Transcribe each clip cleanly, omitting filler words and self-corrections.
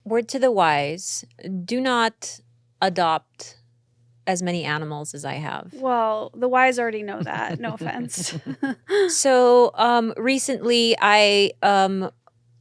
word to the wise, do not adopt as many animals as I have. Well, the wise already know that. No offense. So recently I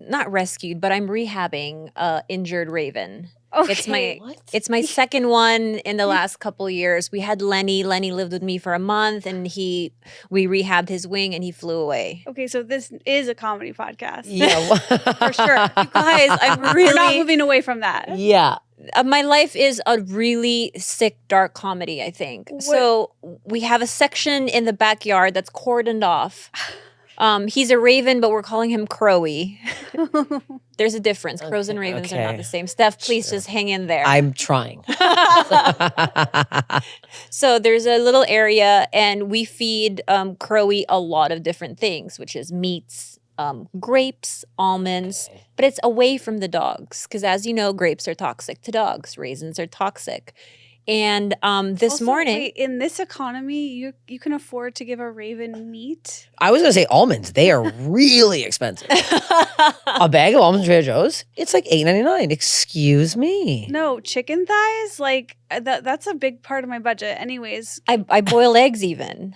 not rescued, but I'm rehabbing injured raven. Okay. It's my second one in the last couple years. We had Lenny. Lenny lived with me for a month, and we rehabbed his wing, and he flew away. Okay, so this is a comedy podcast. Yeah. For sure. You guys, I'm We're not really moving away from that. Yeah. my life is a really sick, dark comedy, I think. So we have a section in the backyard that's cordoned off. He's a raven, but we're calling him CROWIE. There's a difference. Crows and ravens are not the same. Steph, please just hang in there. I'm trying. So there's a little area, and we feed CROWIE a lot of different things, which is meats, grapes, almonds, but it's away from the dogs because, as you know, grapes are toxic to dogs. Raisins are toxic. And this Also, morning, wait, in this economy, you can afford to give a raven meat? I was going to say almonds. They are really expensive. A bag of almonds from Trader Joe's, it's like $8.99. Excuse me. No, chicken thighs? Like, that's a big part of my budget. Anyways. I boil eggs even.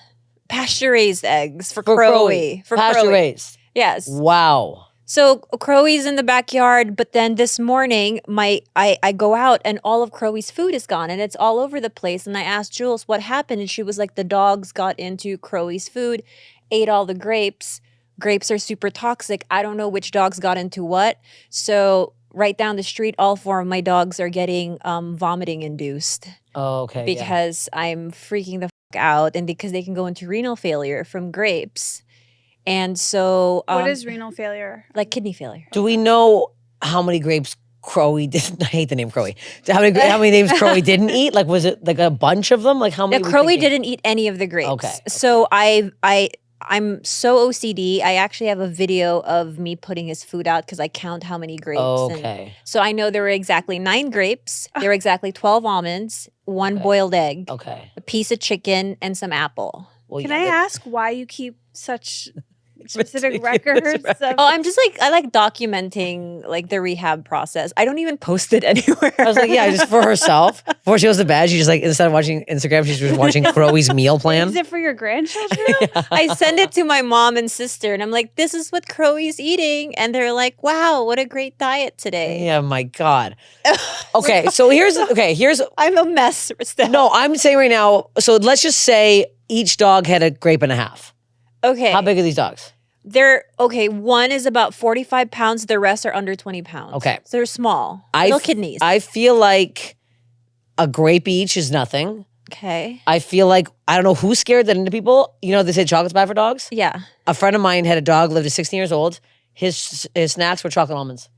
Pasture-raised eggs for CROWIE. CROWIE. For Pasture CROWIE. raised. Yes. Wow. So CROWIE's in the backyard, but then this morning I go out and all of CROWIE's food is gone and it's all over the place. And I asked Jules what happened, and she was like, the dogs got into CROWIE's food, ate all the grapes. Grapes are super toxic. I don't know which dogs got into what. So right down the street, all 4 of my dogs are getting vomiting induced. Oh, okay. Because I'm freaking the fuck out, and because they can go into renal failure from grapes. And so what is renal failure? Like kidney failure. Do we know how many grapes CROWIE didn't? I hate the name CROWIE. How many names CROWIE didn't eat? Like, was it like a bunch of them? Like how many? Yeah, CROWIE didn't eat any of the grapes. Okay. So I'm so OCD. I actually have a video of me putting his food out because I count how many grapes. Okay. So I know there were exactly 9 grapes. There were exactly 12 almonds, 1 boiled egg, Okay. a piece of chicken, and some apple. Well, Can yeah, I ask why you keep such specific records? Oh, I'm just like, I like documenting like the rehab process. I don't even post it anywhere. I was like, yeah, just for herself. Before she goes to bed, she just like, instead of watching Instagram, she's just watching CROWIE's meal plan. Is it for your grandchildren? I send it to my mom and sister, and I'm like, this is what CROWIE's eating. And they're like, wow, what a great diet today. Yeah, my God. Okay, so here's I'm a mess. Steph. no, I'm saying right now, so let's just say each dog had a grape and a half. Okay. How big are these dogs? One is about 45 pounds. The rest are under 20 pounds. Okay. So they're small. Little kidneys. I feel like a grape each is nothing. Okay. I feel like, I don't know who scared that into people. You know, they say chocolate's bad for dogs? Yeah. A friend of mine had a dog, lived to 16 years old. His snacks were chocolate almonds.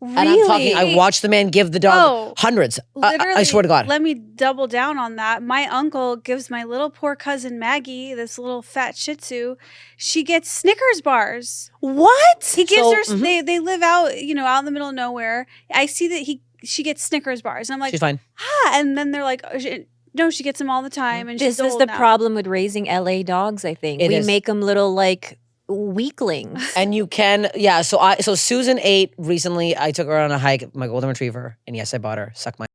Really? And I'm talking, I watched the man give the dog hundreds. Literally, I swear to God. Let me double down on that. My uncle gives my little poor cousin Maggie, this little fat Shih Tzu, she gets Snickers bars. What? He gives her. They live out, out in the middle of nowhere. I see that she gets Snickers bars, and I'm like, She's fine. and then they're like, no, she gets them all the time, and This she's is old the now. problem with raising LA dogs, I think. It we is. make them little like weaklings. And you can, yeah. So Susan ate recently. I took her on a hike, my golden retriever, and yes, I bought her. Suck my.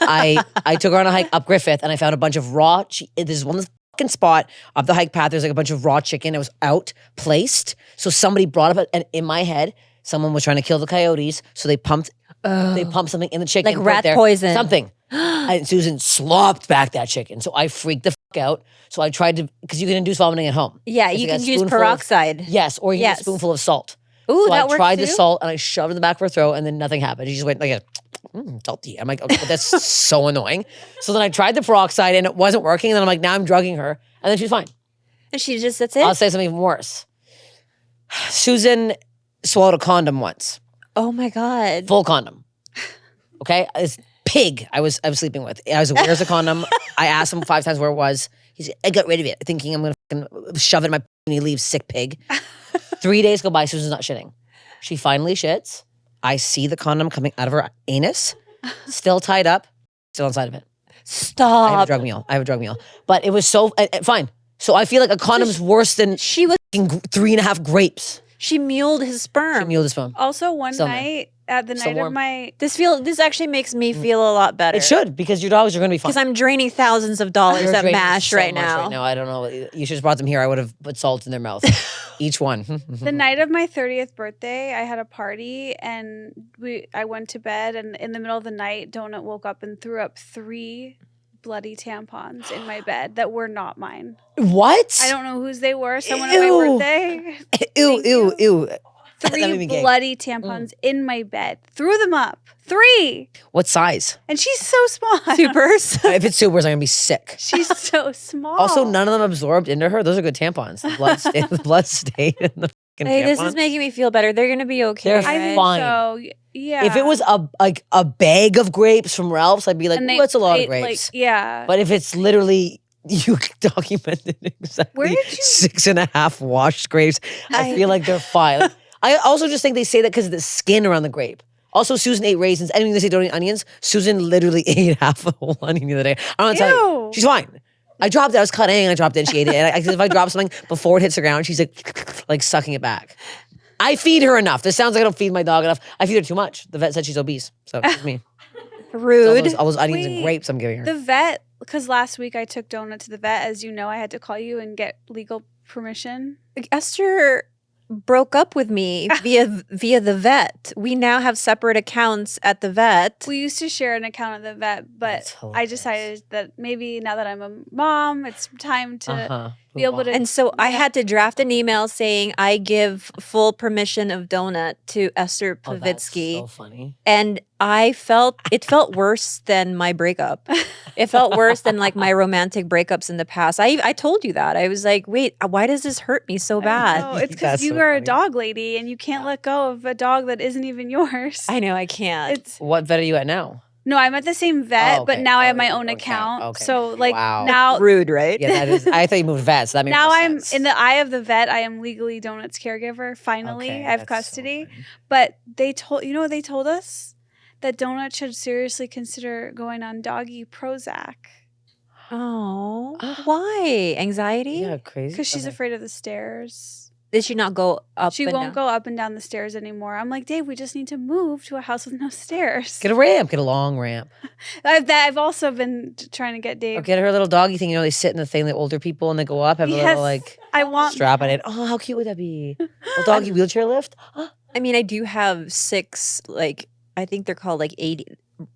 I took her on a hike up Griffith, and I found a bunch of raw. There's one fucking spot up the hike path. There's like a bunch of raw chicken. It was out placed. So somebody brought up, and in my head, someone was trying to kill the coyotes. So they pumped something in the chicken, Like rat poison. something. And Susan slopped back that chicken. So I freaked the fuck out. So I tried to, because you can induce vomiting at home. Yeah, If you got can a use spoonful of- peroxide. Yes, or you can Yes. use a spoonful of salt. Ooh, So that I works tried the too? salt and I shoved it in the back of her throat, and then nothing happened. She just went like, salty. I'm like, okay, but that's so annoying. So then I tried the peroxide and it wasn't working. And then I'm like, now I'm drugging her. And then she's fine. And she just, that's it? I'll say something even worse. Susan swallowed a condom once. Oh my God. Full condom. Okay? This pig I was sleeping with. I was like, where's the condom? I asked him 5 times where it was. He said, I got rid of it, thinking I'm going to shove it in my and he leaves, sick pig. 3 days go by, Susan's not shitting. She finally shits. I see the condom coming out of her anus, still tied up, still inside of it. Stop. I have a drug meal. But it was so, fine. So I feel like a condom's worse than She was 3.5 grapes. She muled his sperm. She muled his sperm. Also, one Still in there. night at the Still night warm. of my This actually makes me feel a lot better. It should, because your dogs are going to be fine. Because I'm draining thousands of dollars You're at draining MASH so right much now. Right now, I don't know. You should have brought them here. I would have put salt in their mouth, each one. the night of my 30th birthday, I had a party and I went to bed, and in the middle of the night, Donut woke up and threw up 3 bloody tampons in my bed that were not mine. What? I don't know whose they were. Someone Ew. at my birthday. Ew, ew, ew. That made 3 me gay. bloody tampons in my bed. Threw them up. 3. What size? And she's so small. Supers. If it's supers, I'm gonna be sick. She's so small. Also, none of them absorbed into her. Those are good tampons. The blood stayed in the fucking Hey, this tampon. is making me feel better. They're gonna be okay. They're I right? think fine. so. Yeah. If it was a bag of grapes from Ralph's, I'd be like, And "Ooh, they that's a lot of ate, grapes." yeah. But if it's literally you documented exactly Where did you- 6.5 washed grapes, I feel like they're fine. Like, I also just think they say that because of the skin around the grape. Also, Susan ate raisins. Anything they say don't eat onions. Susan literally ate half a whole onion the other day. I don't know how to tell you. Ew. She's fine. I dropped it. I was cutting and I dropped it and she ate it. And if I drop something before it hits the ground, she's like sucking it back. I feed her enough. This sounds like I don't feed my dog enough. I feed her too much. The vet said she's obese. So it's me. It's Rude. all those onions and Wait, grapes I'm giving her. The vet, because last week I took Donut to the vet. As you know, I had to call you and get legal permission. Esther broke up with me via the vet. We now have separate accounts at the vet. We used to share an account at the vet, but That's I hilarious. decided that maybe now that I'm a mom, it's time to be able to. And so I had to draft an email saying I give full permission of Donut to Esther Oh, that's Pavitsky. so funny. And it felt worse than my breakup. It felt worse than like my romantic breakups in the past. I told you that. I was like, wait, why does this hurt me so bad? Oh, it's because That's you so are a funny. dog lady and you can't let go of a dog that isn't even yours. I know I can't. It's What vet are you at now? no, I'm at the same vet, Oh, but okay. now I have Oh, my you own have your own account. account. Okay. So like Wow. now, Rude, right? Yeah, that is. I thought you moved vets. So that makes now more I'm sense. in the eye of the vet. I am legally Donut's caregiver. Finally, Okay, I have that's so custody. funny. But they told what they told us that Donut should seriously consider going on doggy Prozac Oh, why? Anxiety? Yeah, crazy. because she's Okay. afraid of the stairs. Did she not go up? She and won't down? go up and down the stairs anymore. I'm like, Dave, we just need to move to a house with no stairs. Get a ramp. Get a long ramp. I've also been trying to get Or Dave. get her a little doggy thing. You know, they sit in the thing, the older people, and they go up, have a Yes, little like I want strap on it. Oh, how cute would that be? Little doggy wheelchair lift. I mean, I do have 6, like, I think they're called like 80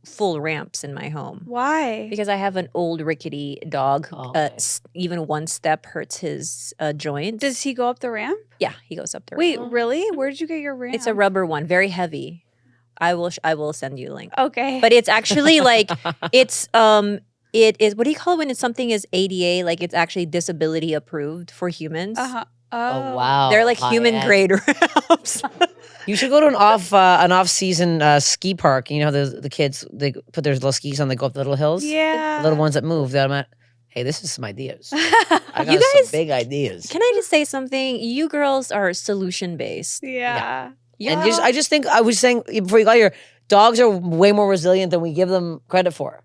full ramps in my home. Why? Because I have an old rickety dog. Oh, okay. Even one step hurts his joints. Does he go up the ramp? Yeah, he goes up the Wait, ramp. really? Where did you get your ramp? It's a rubber one, very heavy. I will send you a link. Okay. But it's actually like it's it is, what do you call it when it's something is ADA, like it's actually disability approved for humans? uh-huh. Oh, wow. They're like High human end. grade ramps. You should go to an off season ski park. You know how the kids, they put their little skis on, they go up the little hills. Yeah. The little ones that move. That I'm at. Hey, this is some ideas. I got You some guys- big ideas. Can I just say something? You girls are solution based. Yeah. And I just think I was saying before you got here, dogs are way more resilient than we give them credit for.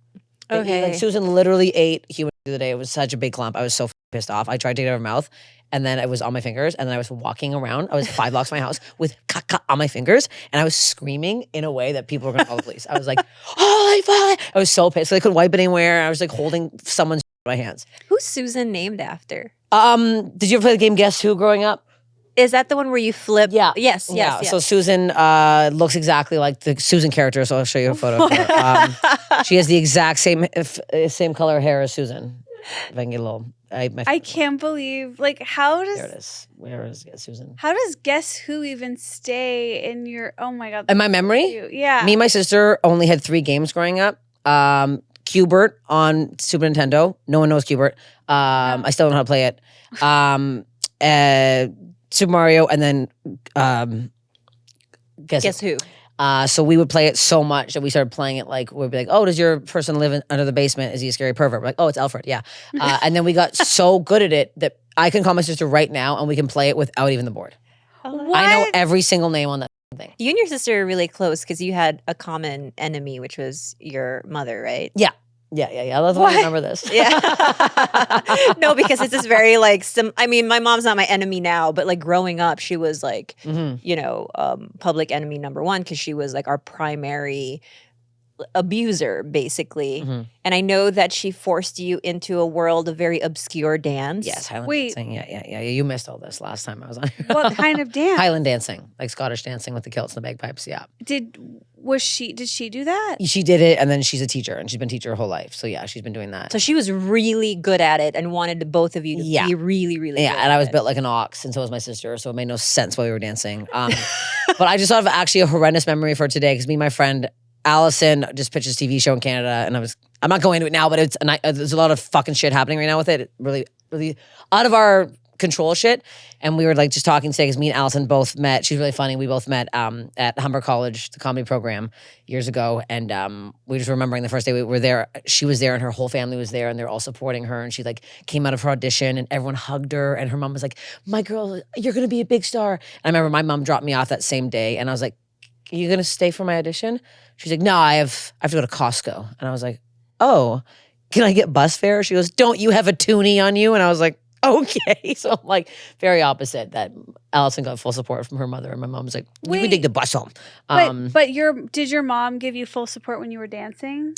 Okay. Like Susan literally ate human the other day. It was such a big clump. I was so pissed off. I tried to get it out of her mouth, and then it was on my fingers. And then I was walking around. I was 5 blocks from my house with caca on my fingers, and I was screaming in a way that people were going to call the police. I was like, "Holy fuck!" I was so pissed. I couldn't wipe it anywhere. I was like holding someone's in my hands. Who's Susan named after? Did you ever play the game Guess Who growing up? Is that the one where you flip? Yeah. Yes, yes, Yeah. yes. So Susan looks exactly like the Susan character. So I'll show you a photo of her. She has the exact same color hair as Susan. If I can get a little. I can't believe, like, how There it does is. Where is Susan? how does Guess Who even stay in your? Oh my god! In my memory, cute. Yeah. me and my sister only had 3 games growing up. Qbert on Super Nintendo. No one knows Qbert. I still don't know how to play it. Super Mario, and then Guess who? so we would play it so much that we started playing it like we'd be like, "Oh, does your person live under the basement? Is he a scary pervert?" We're like, "Oh, it's Alfred." Yeah, and then we got so good at it that I can call my sister right now and we can play it without even the board. What? I know every single name on that thing. You and your sister are really close because you had a common enemy, which was your mother, right? Yeah. Yeah. I love how I remember this. Yeah. No, because it's just very like I mean, my mom's not my enemy now, but like growing up, she was like, public enemy number one because she was like our primary abuser, basically. And I know that she forced you into a world of very obscure dance. Yes, Highland Wait. dancing. Yeah. You missed all this last time I was on here. What kind of dance? Highland dancing, like Scottish dancing with the kilts and the bagpipes. Yeah. Did she do that? She did it, and then she's a teacher, and she's been a teacher her whole life. So yeah, she's been doing that. So she was really good at it and wanted both of you to be really good and I was at built like an ox, and so was my sister. So it made no sense while we were dancing. But I just thought of actually a horrendous memory for today because me and my friend Allison just pitched this TV show in Canada, and I'm not going into it now, but there's a lot of fucking shit happening right now with it. Really, really out of our control shit. And we were like just talking today because me and Allison both met. She's really funny. We both met at Humber College, the comedy program, years ago. And we just remembering the first day we were there. She was there and her whole family was there and they're all supporting her. And she like came out of her audition and everyone hugged her. And her mom was like, "My girl, you're going to be a big star." And I remember my mom dropped me off that same day. And I was like, "Are you going to stay for my audition?" She's like, "No, I have to go to Costco." And I was like, "Oh, can I get bus fare?" She goes, "Don't you have a toonie on you?" And I was like, "Okay." So I'm like very opposite that Allison got full support from her mother and my mom was like, "You can take the bus home." But did your mom give you full support when you were dancing?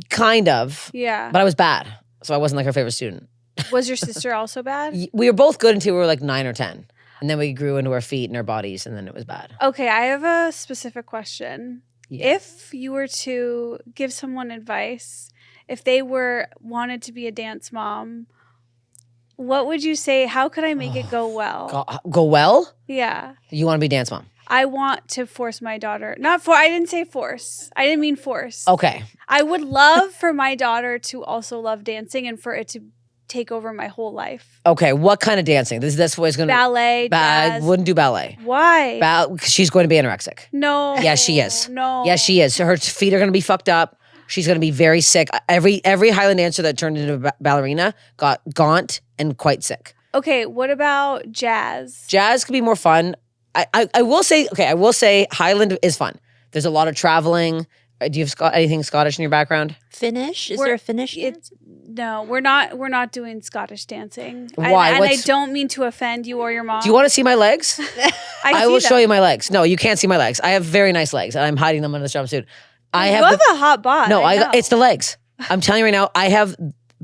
Kind of. Yeah. But I was bad. So I wasn't like her favorite student. Was your sister also bad? We were both good until we were like 9 or 10. And then we grew into our feet and our bodies and then it was bad. Okay, I have a specific question. Yeah. If you were to give someone advice, if they wanted to be a dance mom, what would you say? How could I make it go well? Go well? Yeah. You want to be dance mom? I want to force my daughter. I didn't say force. I didn't mean force. Okay. I would love for my daughter to also love dancing and for it to take over my whole life. Okay. What kind of dancing? That's what it's going to Ballet, I jazz. wouldn't do ballet. Why? She's going to be anorexic. No. Yes, she is. No. Yes, she is. So her feet are going to be fucked up. She's going to be very sick. Every Highland dancer that turned into a ballerina got gaunt and quite sick. Okay, what about jazz? Jazz could be more fun. I will say Highland is fun. There's a lot of traveling. Do you have anything Scottish in your background? Finnish? Is there a Finnish dance? No, we're not doing Scottish dancing. Why? I don't mean to offend you or your mom. Do you want to see my legs? I will show you my legs. No, you can't see my legs. I have very nice legs, and I'm hiding them under this jumpsuit. You have a hot bod. No, I know. it's the legs. I'm telling you right now, I have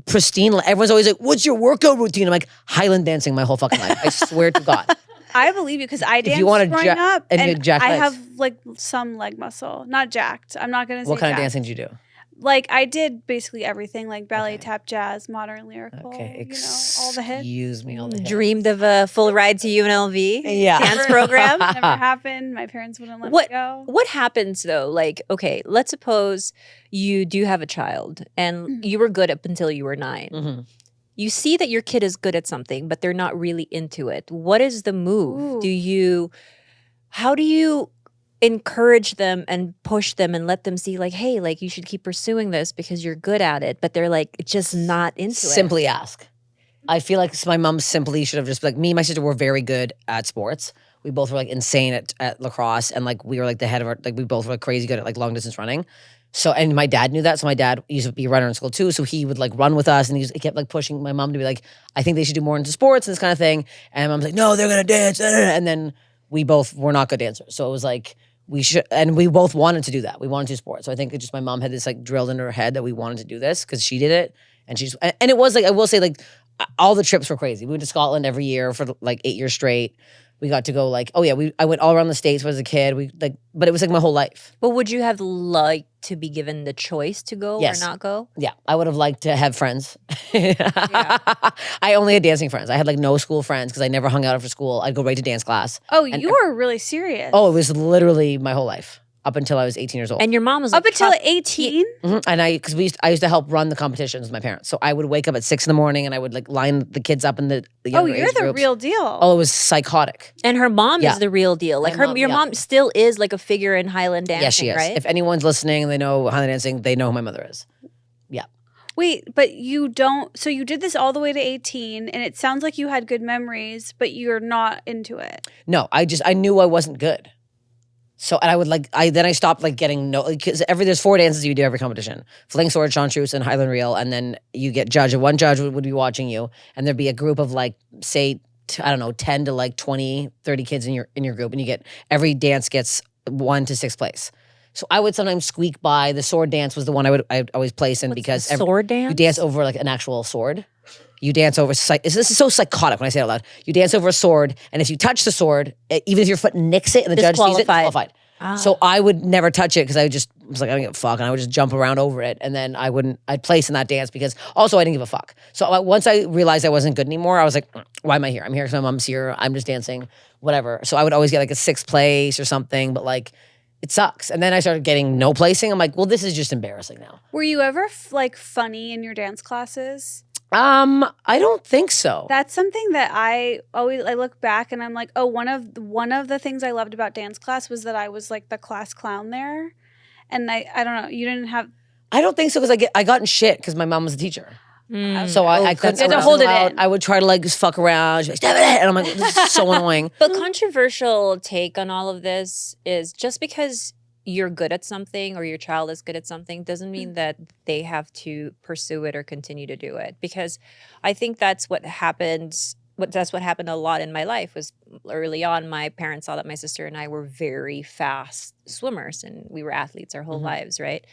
pristine. Everyone's always like, "What's your workout routine?" I'm like, Highland dancing my whole fucking life. I swear to God. I believe you because I danced you wanna growing up, and and jack I legs. have like some leg muscle, not jacked. I'm not gonna say What kind of jacked. dancing did you do? Like I did basically everything, like ballet, tap, jazz, modern, lyrical. Okay, all the hits. Excuse me, all the hits. Dreamed of a full ride to UNLV Yeah. dance program. Never happened. My parents wouldn't let me go. What happens though? Like, okay, let's suppose you do have a child and you were good up until you were 9. Mm-hmm. You see that your kid is good at something, but they're not really into it. What is the move? Ooh. How do you encourage them and push them and let them see like, hey, like you should keep pursuing this because you're good at it, but they're like just not into it. Simply ask. I feel like my mom simply should have just me and my sister were very good at sports. We both were like insane at lacrosse and like we were like the head of our, like we both were like crazy good at like long distance running. So, and my dad knew that. So my dad used to be a runner in school too. So he would like run with us and he kept like pushing my mom to be like, I think they should do more into sports and this kind of thing. And mom's like, no, they're going to dance. And then we both were not good dancers. So it was like, we should, and we both wanted to do that. We wanted to do sports. So I think it just my mom had this like drilled into her head that we wanted to do this because she did it. And it was like, I will say like all the trips were crazy. We went to Scotland every year for like 8 years straight. We got to go like, I went all around the States as a kid. But it was like my whole life. But would you have liked to be given the choice to go Yes. or not go? Yeah, I would have liked to have friends. I only had dancing friends. I had like no school friends because I never hung out after school. I'd go right to dance class. Oh, you were really serious. Oh, it was literally my whole life up until I was 18 years old. And your mom was up like until top- 18? And I used to help run the competitions with my parents. So I would wake up at 6 a.m. and I would like line the kids up in the Oh, younger you're age the groups. real deal. Oh, it was psychotic. And her mom Yeah. is the real deal. Like your mom still is like a figure in Highland dancing, Yes, she is. right? If anyone's listening and they know Highland dancing, they know who my mother is. Yeah. Wait, but you don't. So you did this all the way to 18, and it sounds like you had good memories, but you're not into it. No, I knew I wasn't good. So and I would then I stopped getting because there's 4 dances you do every competition: fling, sword, chartreuse, and Highland reel, and then you get judge. And one judge would be watching you, and there'd be a group of say I don't know 10 to 20, 30 kids in your group, and you get every dance gets 1 to 6th place. So I would sometimes squeak by. The sword dance was the one I'd always place in. What's because the sword dance? You dance over an actual sword. You dance over. This is so psychotic when I say it out loud. You dance over a sword, and if you touch the sword, even if your foot nicks it and the judge sees it, disqualified. Ah. So I would never touch it because I was like, I don't give a fuck, and I would just jump around over it, and then I'd place in that dance because also I didn't give a fuck. So once I realized I wasn't good anymore, I was like, why am I here? I'm here because my mom's here. I'm just dancing, whatever. So I would always get a 6th place or something, but it sucks. And then I started getting no placing. I'm like, well, this is just embarrassing now. Were you ever funny in your dance classes? I don't think so. That's something that I look back and I'm like, oh, one of the things I loved about dance class was that I was the class clown there, and I don't know, you didn't have. I don't think so because I got in shit because my mom was a teacher. So I couldn't You had to hold it in. I would try to just fuck around. She'd be like, and I'm like, this is so annoying. But controversial take on all of this is just because you're good at something or your child is good at something doesn't mean that they have to pursue it or continue to do it. Because I think that's what happened. That's what happened a lot in my life was early on. My parents saw that my sister and I were very fast swimmers and we were athletes our whole lives, right?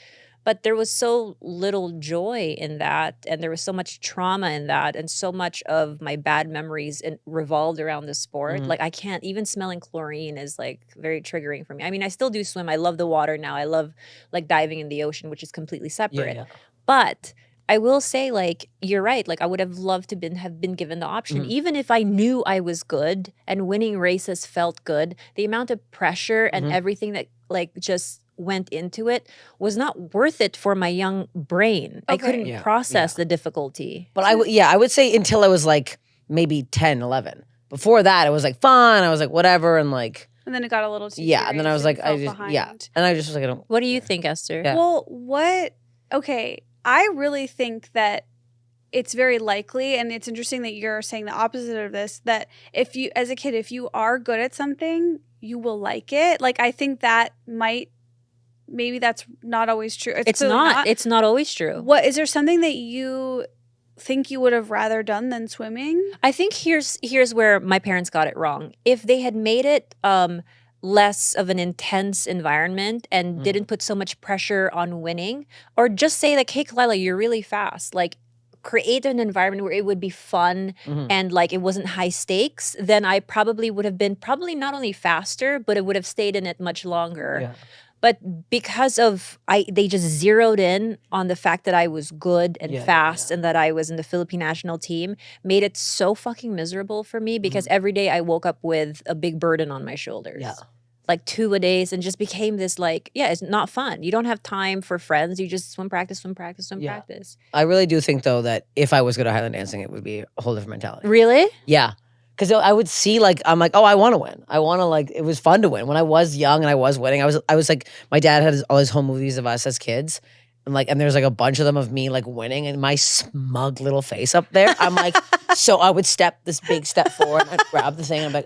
But there was so little joy in that, and there was so much trauma in that, and so much of my bad memories revolved around the sport. I can't, even smelling chlorine is very triggering for me. I mean, I still do swim. I love the water now. I love diving in the ocean, which is completely separate. Yeah. But I will say, you're right. I would have loved to have been given the option, even if I knew I was good and winning races felt good. The amount of pressure and everything that just went into it was not worth it for my young brain. Okay. I couldn't process the difficulty. But I would say until I was maybe 10, 11. Before that, it was fun. I was whatever, and And then it got a little too. and then I was serious I and just fell behind. and I just was I don't. What do you think, Esther? Yeah. Well, okay, I really think that it's very likely, and it's interesting that you're saying the opposite of this, that if you, as a kid, if you are good at something, you will like it. I think that maybe that's not always true. It's not. It's not always true. What is there something that you think you would have rather done than swimming? I think here's where my parents got it wrong. If they had made it less of an intense environment and didn't put so much pressure on winning, or just say hey, Khalyla, you're really fast. Create an environment where it would be fun and it wasn't high stakes, then I probably would have been not only faster, but it would have stayed in it much longer. Yeah. But because they just zeroed in on the fact that I was good and fast and that I was in the Philippine national team, made it so fucking miserable for me because every day I woke up with a big burden on my shoulders. Yeah. 2-a-days, and just became this it's not fun. You don't have time for friends. You just swim practice. I really do think though that if I was good at Highland dancing, it would be a whole different mentality. Really? Yeah. Because I would see I'm oh, I want to win. I want to it was fun to win. When I was young and I was winning, I was my dad had all his home movies of us as kids. And and there's a bunch of them of me winning and my smug little face up there. I'm so I would step this big step forward and I'd grab the thing and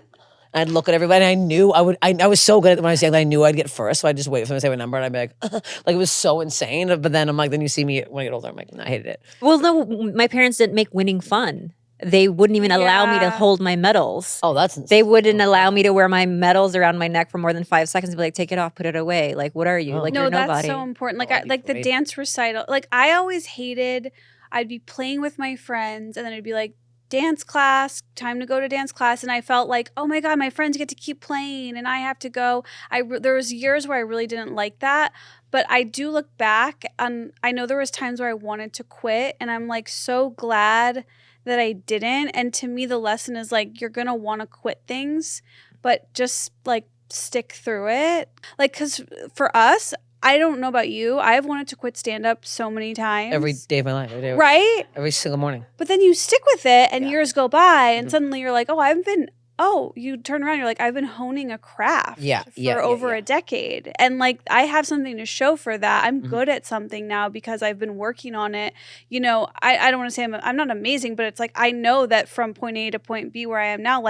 I'd look at everybody and I knew I was so good at it when I was young that I knew I'd get first. So I'd just wait for them to say my number and I'd be it was so insane. But then I'm then you see me when I get older, I'm I hated it. Well, no, my parents didn't make winning fun. They wouldn't even allow me to hold my medals. Oh, that's insane. They wouldn't allow me to wear my medals around my neck for more than 5 seconds and be take it off, put it away. What are you? Oh. No, you're that's nobody. so important. Oh, that'd be the great. dance recital. I always hated, I'd be playing with my friends and then it'd be dance class, time to go to dance class. And I felt oh my God, my friends get to keep playing and I have to go. There was years where I really didn't like that. But I do look back and I know there was times where I wanted to quit and I'm so glad that I didn't. And to me, the lesson is you're going to want to quit things, but just stick through it. Cause for us, I don't know about you. I've wanted to quit stand-up so many times. Every day of my life. Right? Every single morning. But then you stick with it and years go by and suddenly you're you turn around, you're I've been honing a craft for over a decade. And I have something to show for that. I'm good at something now because I've been working on it. I don't want to say I'm not amazing, but it's I know that from point A to point B where I am now,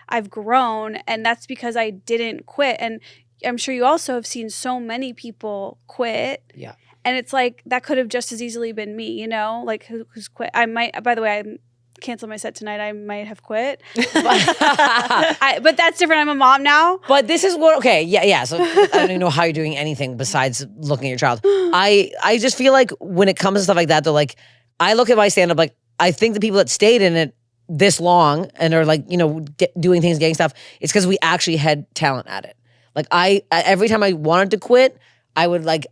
I've grown, and that's because I didn't quit. And I'm sure you also have seen so many people quit. Yeah. And it's like, that could have just as easily been me, you know, like who's quit. I might, by the way, I canceled my set tonight. I might have quit. But that's different. I'm a mom now. But this is what, okay, yeah. So I don't even know how you're doing anything besides looking at your child. I just feel like when it comes to stuff like that, though, like, I look at my stand-up, like, I think the people that stayed in it this long and are like, you know, doing things, getting stuff, it's because we actually had talent at it. Like, every time I wanted to quit, I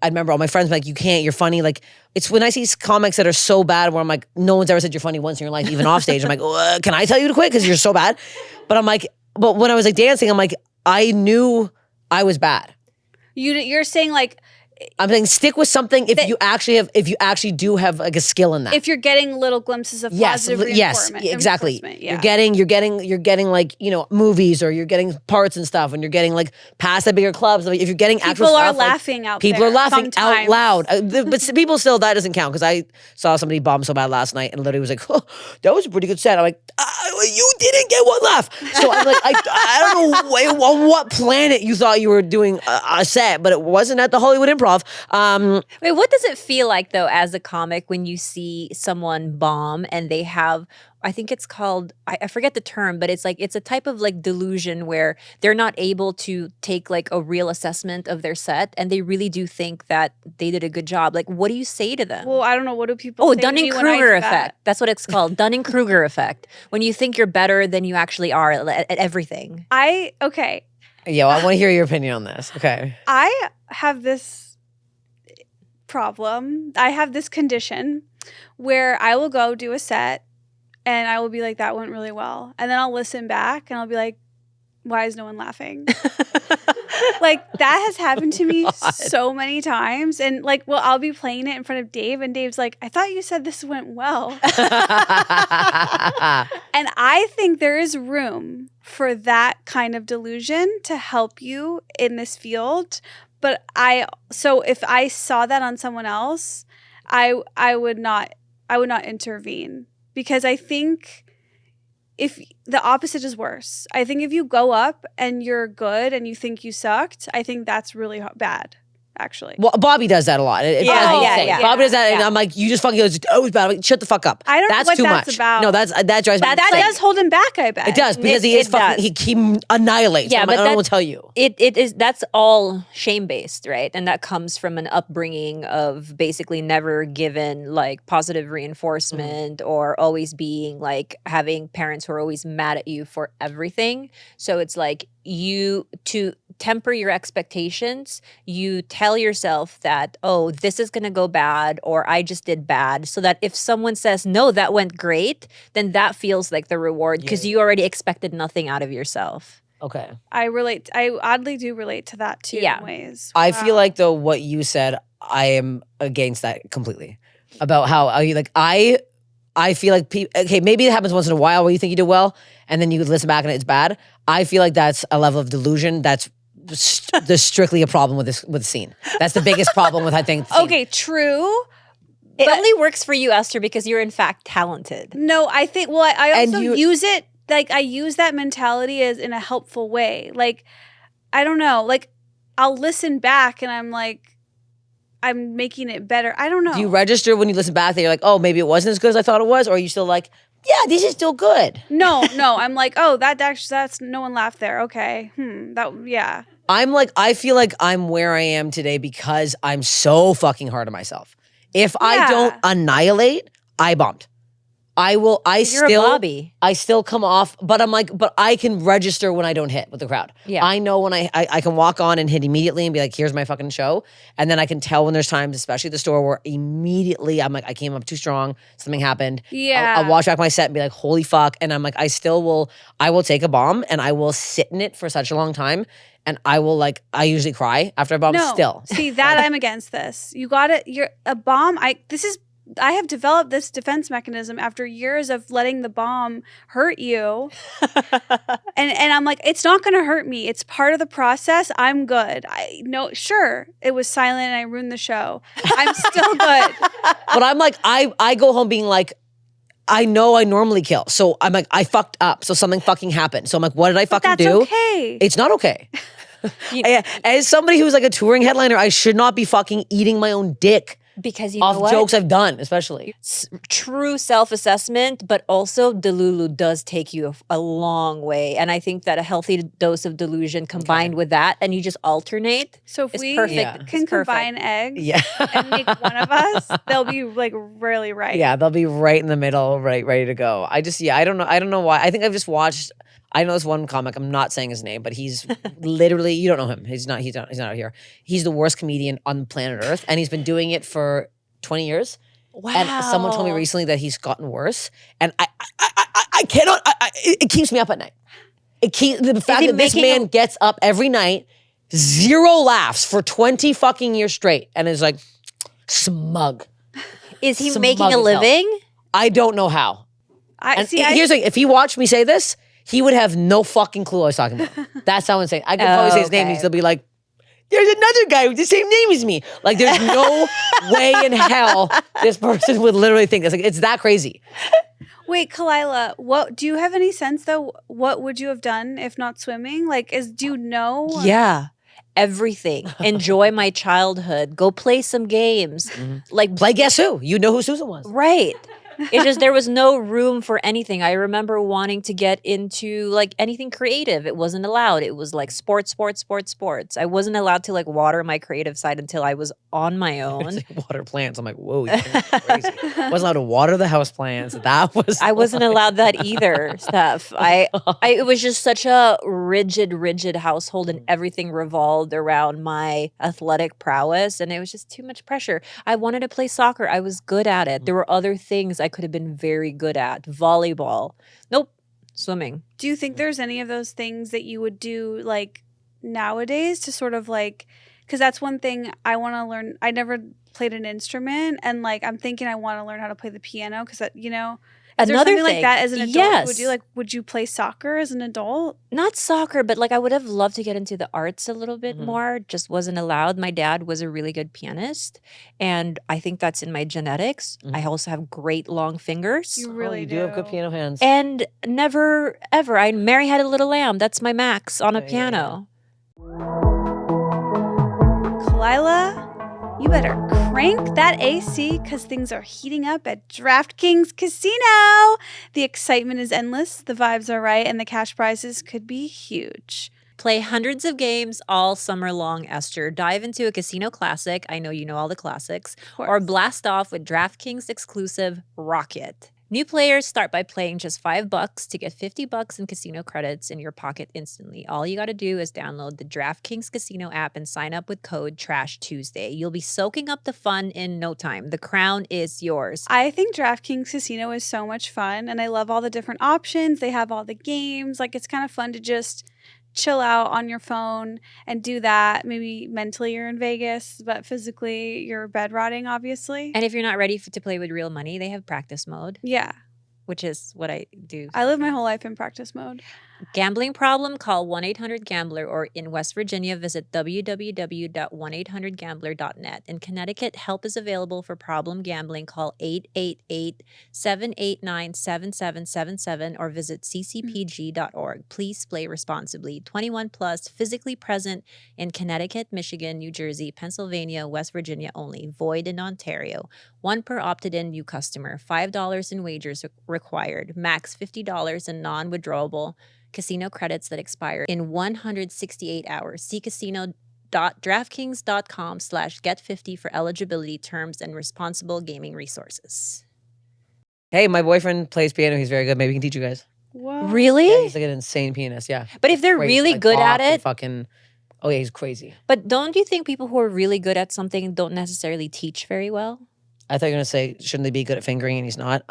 remember all my friends like, you can't, you're funny. Like, it's when I see comics that are so bad where I'm like, no one's ever said you're funny once in your life, even off stage. I'm like, can I tell you to quit? Because you're so bad. But I'm like, but when I was like dancing, I'm like, I knew I was bad. You're saying like, I'm saying stick with something if you actually do have like a skill in that. if you're getting little glimpses of positive reinforcement. Exactly. Yeah. You're getting like, you know, movies, or you're getting parts and stuff, and you're getting like past the bigger clubs. Like, if you're getting actual People are stuff, laughing like, out people there are laughing sometimes. out loud. But people still, that doesn't count, because I saw somebody bomb so bad last night and literally was like, oh, that was a pretty good set. I'm like, you didn't get one laugh. So I'm like, I don't know on what planet you thought you were doing a set, but it wasn't at the Hollywood Improv. Wait, what does it feel like though as a comic when you see someone bomb and they have, I think it's called, I forget the term, but it's like, it's a type of like delusion where they're not able to take like a real assessment of their set, and they really do think that they did a good job. Like, what do you say to them? Well, I don't know. What do people Oh, say to me when I do Dunning-Kruger that? effect. That's what it's called. Dunning-Kruger effect. When you think you're better than you actually are at everything. Okay. Yo, I want to hear your opinion on this. Okay. I have this problem. I have this condition where I will go do a set and I will be like, that went really well. And then I'll listen back and I'll be like, why is no one laughing? Like, that has happened to me so many times. And like, well, I'll be playing it in front of Dave and Dave's like, I thought you said this went well. And I think there is room for that kind of delusion to help you in this field. But so if I saw that on someone else, I would not intervene, because I think if the opposite is worse. I think if you go up and you're good and you think you sucked, I think that's really bad, actually. Well, Bobby does that a lot. Yeah. Bobby does that, and I'm like, you just fucking goes, oh, it was bad. I'm like, shut the fuck up. I don't know that's what too that's much. about. No, that drives me. That does hold him back, I bet. It does, because It does. he annihilates. Yeah, I'm but like, I don't want to tell you. It is, that's all shame based, right? And that comes from an upbringing of basically never given like positive reinforcement, or always being like having parents who are always mad at you for everything. So it's like, you, to temper your expectations, you tell yourself that, oh, this is going to go bad, or I just did bad, so that if someone says, no, that went great, then that feels like the reward, because you already expected nothing out of yourself. Okay. I oddly do relate to that too, in ways. I feel like, though, what you said, I am against that completely. About how I feel like okay, maybe it happens once in a while where you think you did well, and then you listen back and it's bad. I feel like that's a level of delusion that's there's strictly a problem with the scene. That's the biggest problem with, I think, the scene. Okay, true. It only works for you, Esther, because you're in fact talented. No, I think, well, I also you- use it, like, I use that mentality as in a helpful way. Like, I don't know, like, I'll listen back and I'm like, I'm making it better. I don't know. Do you register when you listen back that you're like, oh, maybe it wasn't as good as I thought it was? Or are you still like, yeah, this is still good? No, I'm like, oh, that's no one laughed there. Okay. Yeah. I'm like, I feel like I'm where I am today because I'm so fucking hard on myself. If I don't annihilate, I bombed. You're a Bobby. I still come off, but I'm like, but I can register when I don't hit with the crowd. Yeah. I know when I can walk on and hit immediately and be like, here's my fucking show. And then I can tell when there's times, especially at the store, where immediately I'm like, I came up too strong, something happened. Yeah. I'll watch back my set and be like, holy fuck. And I'm like, I will take a bomb and I will sit in it for such a long time. And I usually cry after I bomb still. See, that I'm against this. You're a bomb. I have developed this defense mechanism after years of letting the bomb hurt you. and I'm like, it's not going to hurt me. It's part of the process. I'm good. Sure, it was silent and I ruined the show. I'm still good. But I'm like, I go home being like, I know I normally kill. So I'm like, I fucked up. So something fucking happened. So I'm like, what did I fucking That's do? okay. It's not okay. As somebody who's like a touring headliner, I should not be fucking eating my own dick because you know off what? jokes I've done, especially. True self-assessment, but also Delulu does take you a long way. And I think that a healthy dose of delusion combined with that, and you just alternate. So if It's we perfect. can It's perfect. combine eggs Yeah. and make one of us, they'll be like really right. Yeah, they'll be right in the middle, right, ready to go. I don't know why. I think I've just watched. I know this one comic. I'm not saying his name, but he's literally, you don't know him. He's not out here. He's the worst comedian on planet Earth, and he's been doing it for 20 years. Wow. And someone told me recently that he's gotten worse, and I cannot. It keeps me up at night. The fact that this man gets up every night, 0 laughs for 20 fucking years straight, and is like smug. Is he Smug making a as hell. living? I don't know how. Here's the thing: if he watched me say this, he would have no fucking clue what I was talking about. That's how insane. I could probably say his name, and he'd still be like, "There's another guy with the same name as me." Like, there's no way in hell this person would literally think this. Like, it's that crazy. Wait, Khalyla, what do you have any sense though? What would you have done if not swimming? Like, do you know? Yeah. Everything. Enjoy my childhood. Go play some games. Like Play Guess Who? You know who Susan was. right. It's just there was no room for anything. I remember wanting to get into like anything creative. It wasn't allowed. It was like sports. I wasn't allowed to like water my creative side until I was on my own. It's like water plants. I'm like, whoa, you're crazy. Wasn't allowed to water the house plants. That was. I wasn't allowed that either, Steph. It was just such a rigid household, and everything revolved around my athletic prowess, and it was just too much pressure. I wanted to play soccer. I was good at it. There were other things I could have been very good at. Volleyball. Nope. Swimming. Do you think there's any of those things that you would do like nowadays to sort of like, because that's one thing I want to learn. I never played an instrument, and like I'm thinking I want to learn how to play the piano because that, you know, is there something like that as an adult? Yes. Would you play soccer as an adult? Not soccer, but like I would have loved to get into the arts a little bit more. Just wasn't allowed. My dad was a really good pianist, and I think that's in my genetics. I also have great long fingers. You really you do have good piano hands. And never ever. Mary Had a Little Lamb. That's my max on a piano. Khalyla, you better crank that AC because things are heating up at DraftKings Casino. The excitement is endless, the vibes are right, and the cash prizes could be huge. Play hundreds of games all summer long, Esther. Dive into a casino classic. I know you know all the classics. Or blast off with DraftKings exclusive Rocket. New players start by playing just $5 to get $50 in casino credits in your pocket instantly. All you got to do is download the DraftKings Casino app and sign up with code TRASHTUESDAY. You'll be soaking up the fun in no time. The crown is yours. I think DraftKings Casino is so much fun, and I love all the different options. They have all the games. Like, it's kind of fun to just chill out on your phone and do that. Maybe mentally you're in Vegas, but physically you're bed rotting, obviously. And if you're not ready to play with real money, they have practice mode, Yeah. which is what I do. I live my whole life in practice mode. Gambling problem? Call 1-800-GAMBLER, or in West Virginia, visit www.1800gambler.net. In Connecticut, help is available for problem gambling. Call 888-789-7777 or visit ccpg.org. Please play responsibly. 21 plus, physically present in Connecticut, Michigan, New Jersey, Pennsylvania, West Virginia only. Void in Ontario. One per opted-in new customer. $5 in wagers required. Max $50 in non-withdrawable casino credits that expire in 168 hours. See casino.draftkings.com/get50 for eligibility, terms, and responsible gaming resources. Hey, my boyfriend plays piano. He's very good. Maybe he can teach you guys. Whoa. Really? Yeah, he's like an insane pianist. Yeah. But if they're Crazy. really Like good Bach at and it, fucking. Oh yeah, he's crazy. but don't you think people who are really good at something don't necessarily teach very well? I thought you were gonna say, shouldn't they be good at fingering? And he's not.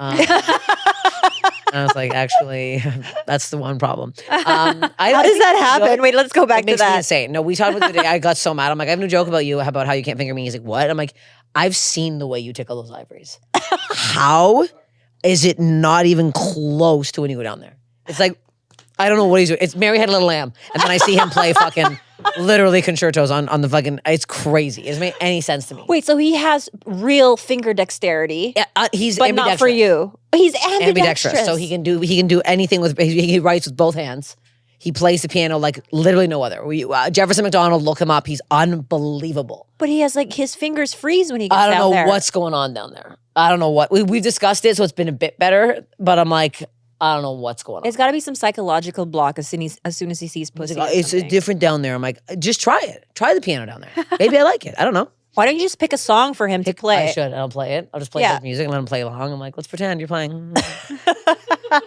And I was like, actually, that's the one problem. How does that happen? Wait, let's go back It to makes me that. insane. No, we talked about it the day. I got so mad. I'm like, I have a new joke about you about how you can't finger me. He's like, what? I'm like, I've seen the way you tickle those ivories. How is it not even close to when you go down there? It's like, I don't know what he's doing. It's Mary Had a Little Lamb. And then I see him play fucking literally concertos on the fucking, it's crazy. It doesn't make any sense to me. Wait, so he has real finger dexterity, Yeah, he's but not for you. He's ambidextrous. So he can do anything with, he writes with both hands. He plays the piano like literally no other. Jefferson McDonald, look him up. He's unbelievable. But he has like his fingers freeze when he gets I don't out know there. what's going on down there. I don't know what. We've discussed it, so it's been a bit better. But I'm like, I don't know what's going on. It's got to be some psychological block as soon as he sees pussy. or It's something. different down there. I'm like, just try it. Try the piano down there. Maybe I like it. I don't know. Why don't you just pick a song for him to play? I should. I'll play it. I'll just play his music and let him play along. I'm like, let's pretend you're playing.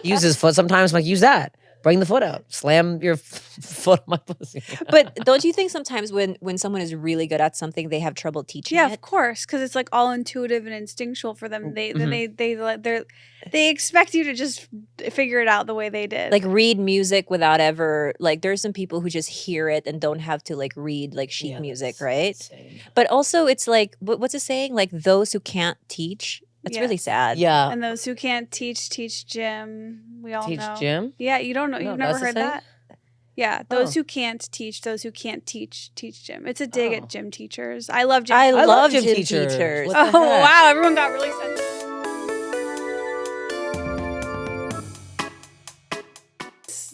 Use his foot sometimes. I'm like, use that. Bring the foot out. Slam your foot on my pussy. But don't you think sometimes when someone is really good at something, they have trouble teaching Yeah, it? of course, because it's like all intuitive and instinctual for them. Mm-hmm. They expect you to just figure it out the way they did. Like read music without ever like there's some people who just hear it and don't have to like read like sheet music, right? Insane. But also it's like what's it saying? Like those who can't teach. It's Yeah. really sad. Yeah. and those who can't teach Jim. We all Teach know. Jim? Yeah, you don't know. No, You've never that's the heard thing? that. Yeah, those Oh. who can't teach. Those who can't teach Jim. It's a dig Oh. at gym teachers. I love gym. I teachers. love gym gym teachers. teachers. What Oh the heck? wow! Everyone got really sensitive.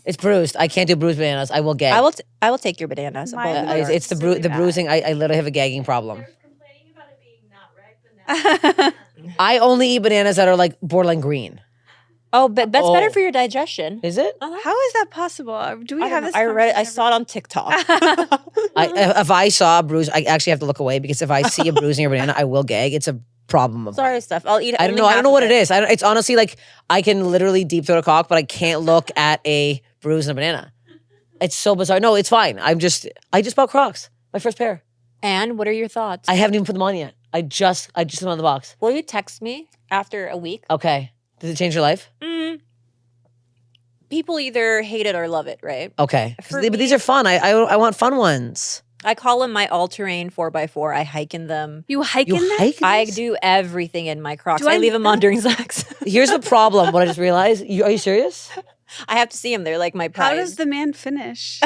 It's bruised. I can't do bruised bananas. I will gag. I will take your bananas. Mine both of are yours. It's the really bruising. I literally have a gagging problem. Complaining about it being not ripe, but now I only eat bananas that are like borderline green. Oh, but that's better Oh. for your digestion. Is it? How is that possible? Do we I have don't this? know. I read it. I conversation saw it on TikTok. If I saw a bruise, I actually have to look away because if I see a bruise in your banana, I will gag. It's a problem of mine. Sorry, Steph. I'll eat it. I don't know. I don't know what it is. It's honestly like I can literally deep throat a cock, but I can't look at a bruise in a banana. It's so bizarre. No, it's fine. I just bought Crocs, my first pair. And what are your thoughts? I haven't even put them on yet. I just put them on the box. Will you text me after a week? Okay. Did it change your life? People either hate it or love it, right? Okay. For But me- these are fun. I want fun ones. I call them my all-terrain 4x4. I hike in them. You hike You in them? hike I these? do everything in my Crocs. Do I I leave them on know? during sex. Here's the problem. What I just realized. Are you serious? I have to see them. They're like my prize. How does the man finish?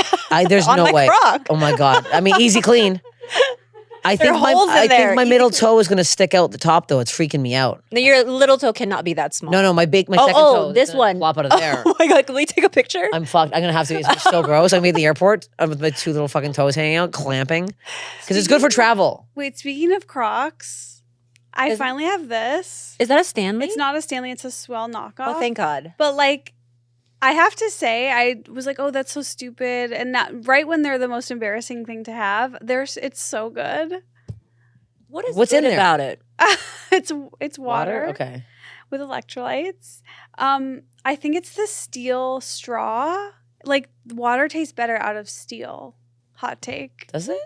There's On no my way. Croc. Oh my god. I mean, easy clean. I There think are holes in I there. think my Easy middle clean. toe is gonna stick out the top though. It's freaking me out. No, your little toe cannot be that small. No, my second Oh, toe. is this gonna one. flop out of there. Oh my god, can we take a picture? I'm fucked. I'm gonna have to. It's so gross. I'm gonna be at the airport with my two little fucking toes hanging out, clamping, because it's good for travel. Wait, speaking of Crocs, I finally have this. Is that a Stanley? It's not a Stanley, it's a Swell knockoff. Oh, thank God. But like, I have to say, I was like, oh, that's so stupid. And not right when they're the most embarrassing thing to have, it's so good. What's good in there? about it? It's water, Okay. with electrolytes. I think it's the steel straw. Like water tastes better out of steel. Hot take. Does it?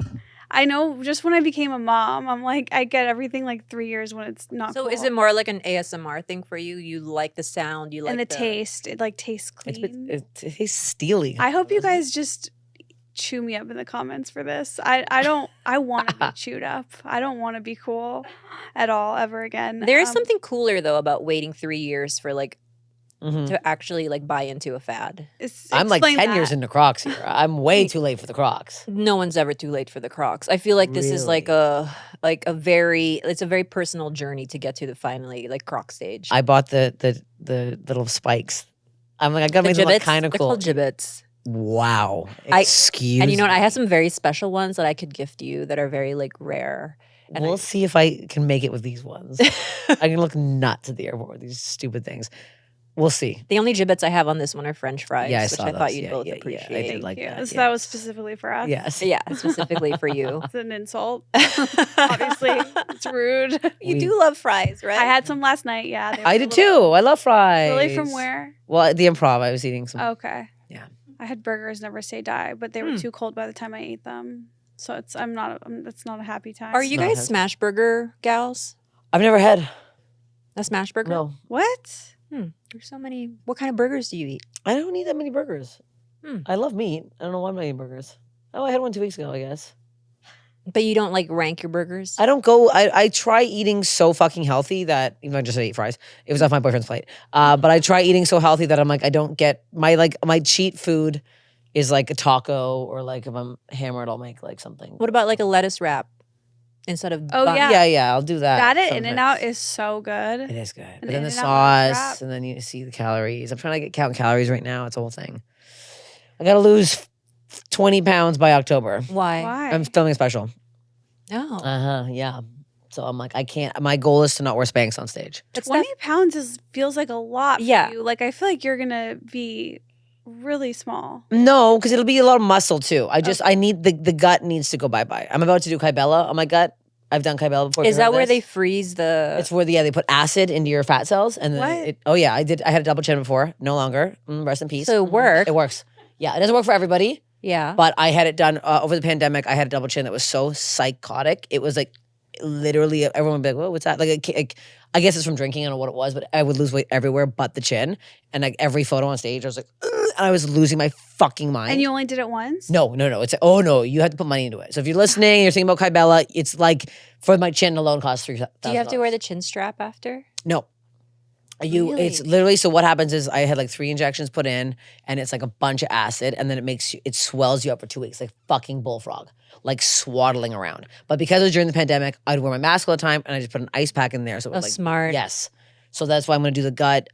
I know. Just when I became a mom, I'm like, I get everything like 3 years when it's not. So cool. is it more like an ASMR thing for you? You like the sound, you like and the taste? It like tastes clean. It tastes steely. I hope you guys just chew me up in the comments for this. I want to be chewed up. I don't want to be cool at all ever again. There is something cooler though about waiting 3 years for like Mhm. to actually like buy into a fad. I'm like explain 10 years that. into Crocs here. I'm way too late for the Crocs. No one's ever too late for the Crocs. I feel like this is like a very personal journey to get to the finally like Croc stage. I bought the little spikes. I'm like, I gotta make them look kind of They're cool. called gibbets. Wow. I- Excuse And you know what? I me. have some very special ones that I could gift you that are very like rare. And We'll see if I can make it with these ones. I can look nuts at the airport with these stupid things. We'll see. The only gibbets I have on this one are French fries, Yeah, I which saw I thought those. you'd Yeah, both yeah, yeah. I appreciate. did Thank like you. that, So that was yes. specifically for us. Yes. Yeah, specifically for you. It's an insult. Obviously, it's rude. You We- do love fries, right? I had some last night. Yeah, they I were did a little- too. I love fries. Really, from where? Well, at the Improv, I was eating some. Okay. Yeah. I had burgers never say die, but they were too cold by the time I ate them. So it's it's not a happy time. Are you not guys heavy. smash burger gals? I've never had. A smash burger? No. What? There's so many. What kind of burgers do you eat? I don't eat that many burgers. Hmm. I love meat. I don't know why I'm not eating burgers. Oh, I had one 2 weeks ago, I guess. But you don't like rank your burgers? I don't go. I try eating so fucking healthy that even though I just ate fries, it was off my boyfriend's plate. But I try eating so healthy that I'm like I don't get my cheat food is like a taco or like if I'm hammered I'll make like something. What about like a lettuce wrap instead of Oh, bun? yeah. Yeah, I'll do that. That at sometimes. In-N-Out is so good. It is good. But An then the In-N-Out lettuce sauce wrap. and then you see the calories. I'm trying to count calories right now. It's a whole thing. I gotta lose 20 pounds by October. Why? Why? I'm filming a special. Oh. Yeah. So I'm like, I can't. My goal is to not wear Spanx on stage. But 20 Steph, pounds feels like a lot for Yeah. you. Like, I feel like you're going to be really small. No, because it'll be a lot of muscle too. I need the gut needs to go bye. I'm about to do Khalyla on my gut. I've done Khalyla before. is that where they freeze the? It's where they put acid into your fat cells and What? then oh yeah, I did. I had a double chin before. No longer. Rest in peace. So it works. It works. Yeah, it doesn't work for everybody, Yeah. but I had it done over the pandemic. I had a double chin that was so psychotic. It was like literally everyone would be like, "Whoa, what's that?" Like I guess it's from drinking. I don't know what it was, but I would lose weight everywhere but the chin. And like every photo on stage, I was like, "Ugh," and I was losing my fucking mind. And you only did it once? No. It's oh no, you have to put money into it. So if you're listening, you're thinking about Khalyla, it's like for my chin alone costs $3,000. Do you have to wear the chin strap after? No. It's Really? literally so what happens is I had like 3 injections put in and it's like a bunch of acid and then it swells you up for 2 weeks like fucking bullfrog, like swaddling around. But because it was during the pandemic, I'd wear my mask all the time and I just put an ice pack in there. So it Oh, was like smart. yes. So that's why I'm gonna do the gut.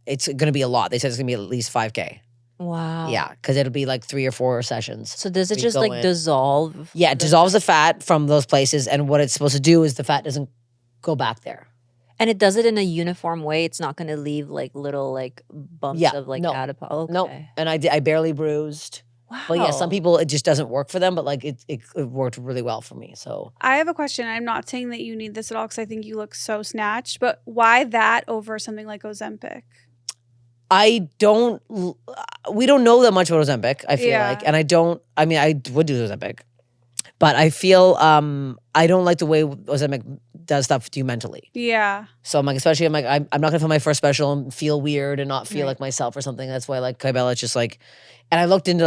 It's gonna be a lot. They said it's gonna be at least 5K. Wow. Yeah, because it'll be like 3 or 4 sessions. So does it We just go like in. dissolve? Yeah, it dissolves the fat from those places, and what it's supposed to do is the fat doesn't go back there. And it does it in a uniform way. It's not going to leave like little like bumps Yeah, of like no. adipose. Okay. Nope. And I barely bruised. Wow. But yeah, some people it just doesn't work for them, but like it worked really well for me. So I have a question. I'm not saying that you need this at all because I think you look so snatched, but why that over something like Ozempic? we don't know that much about Ozempic, I feel Yeah. like. And I would do Ozempic. But I feel I don't like the way Ozempic does stuff to you mentally. Yeah. So I'm like, I'm not gonna film my first special and feel weird and not feel Right. like myself or something. That's why I like Khalyla. It's just like, and I looked into.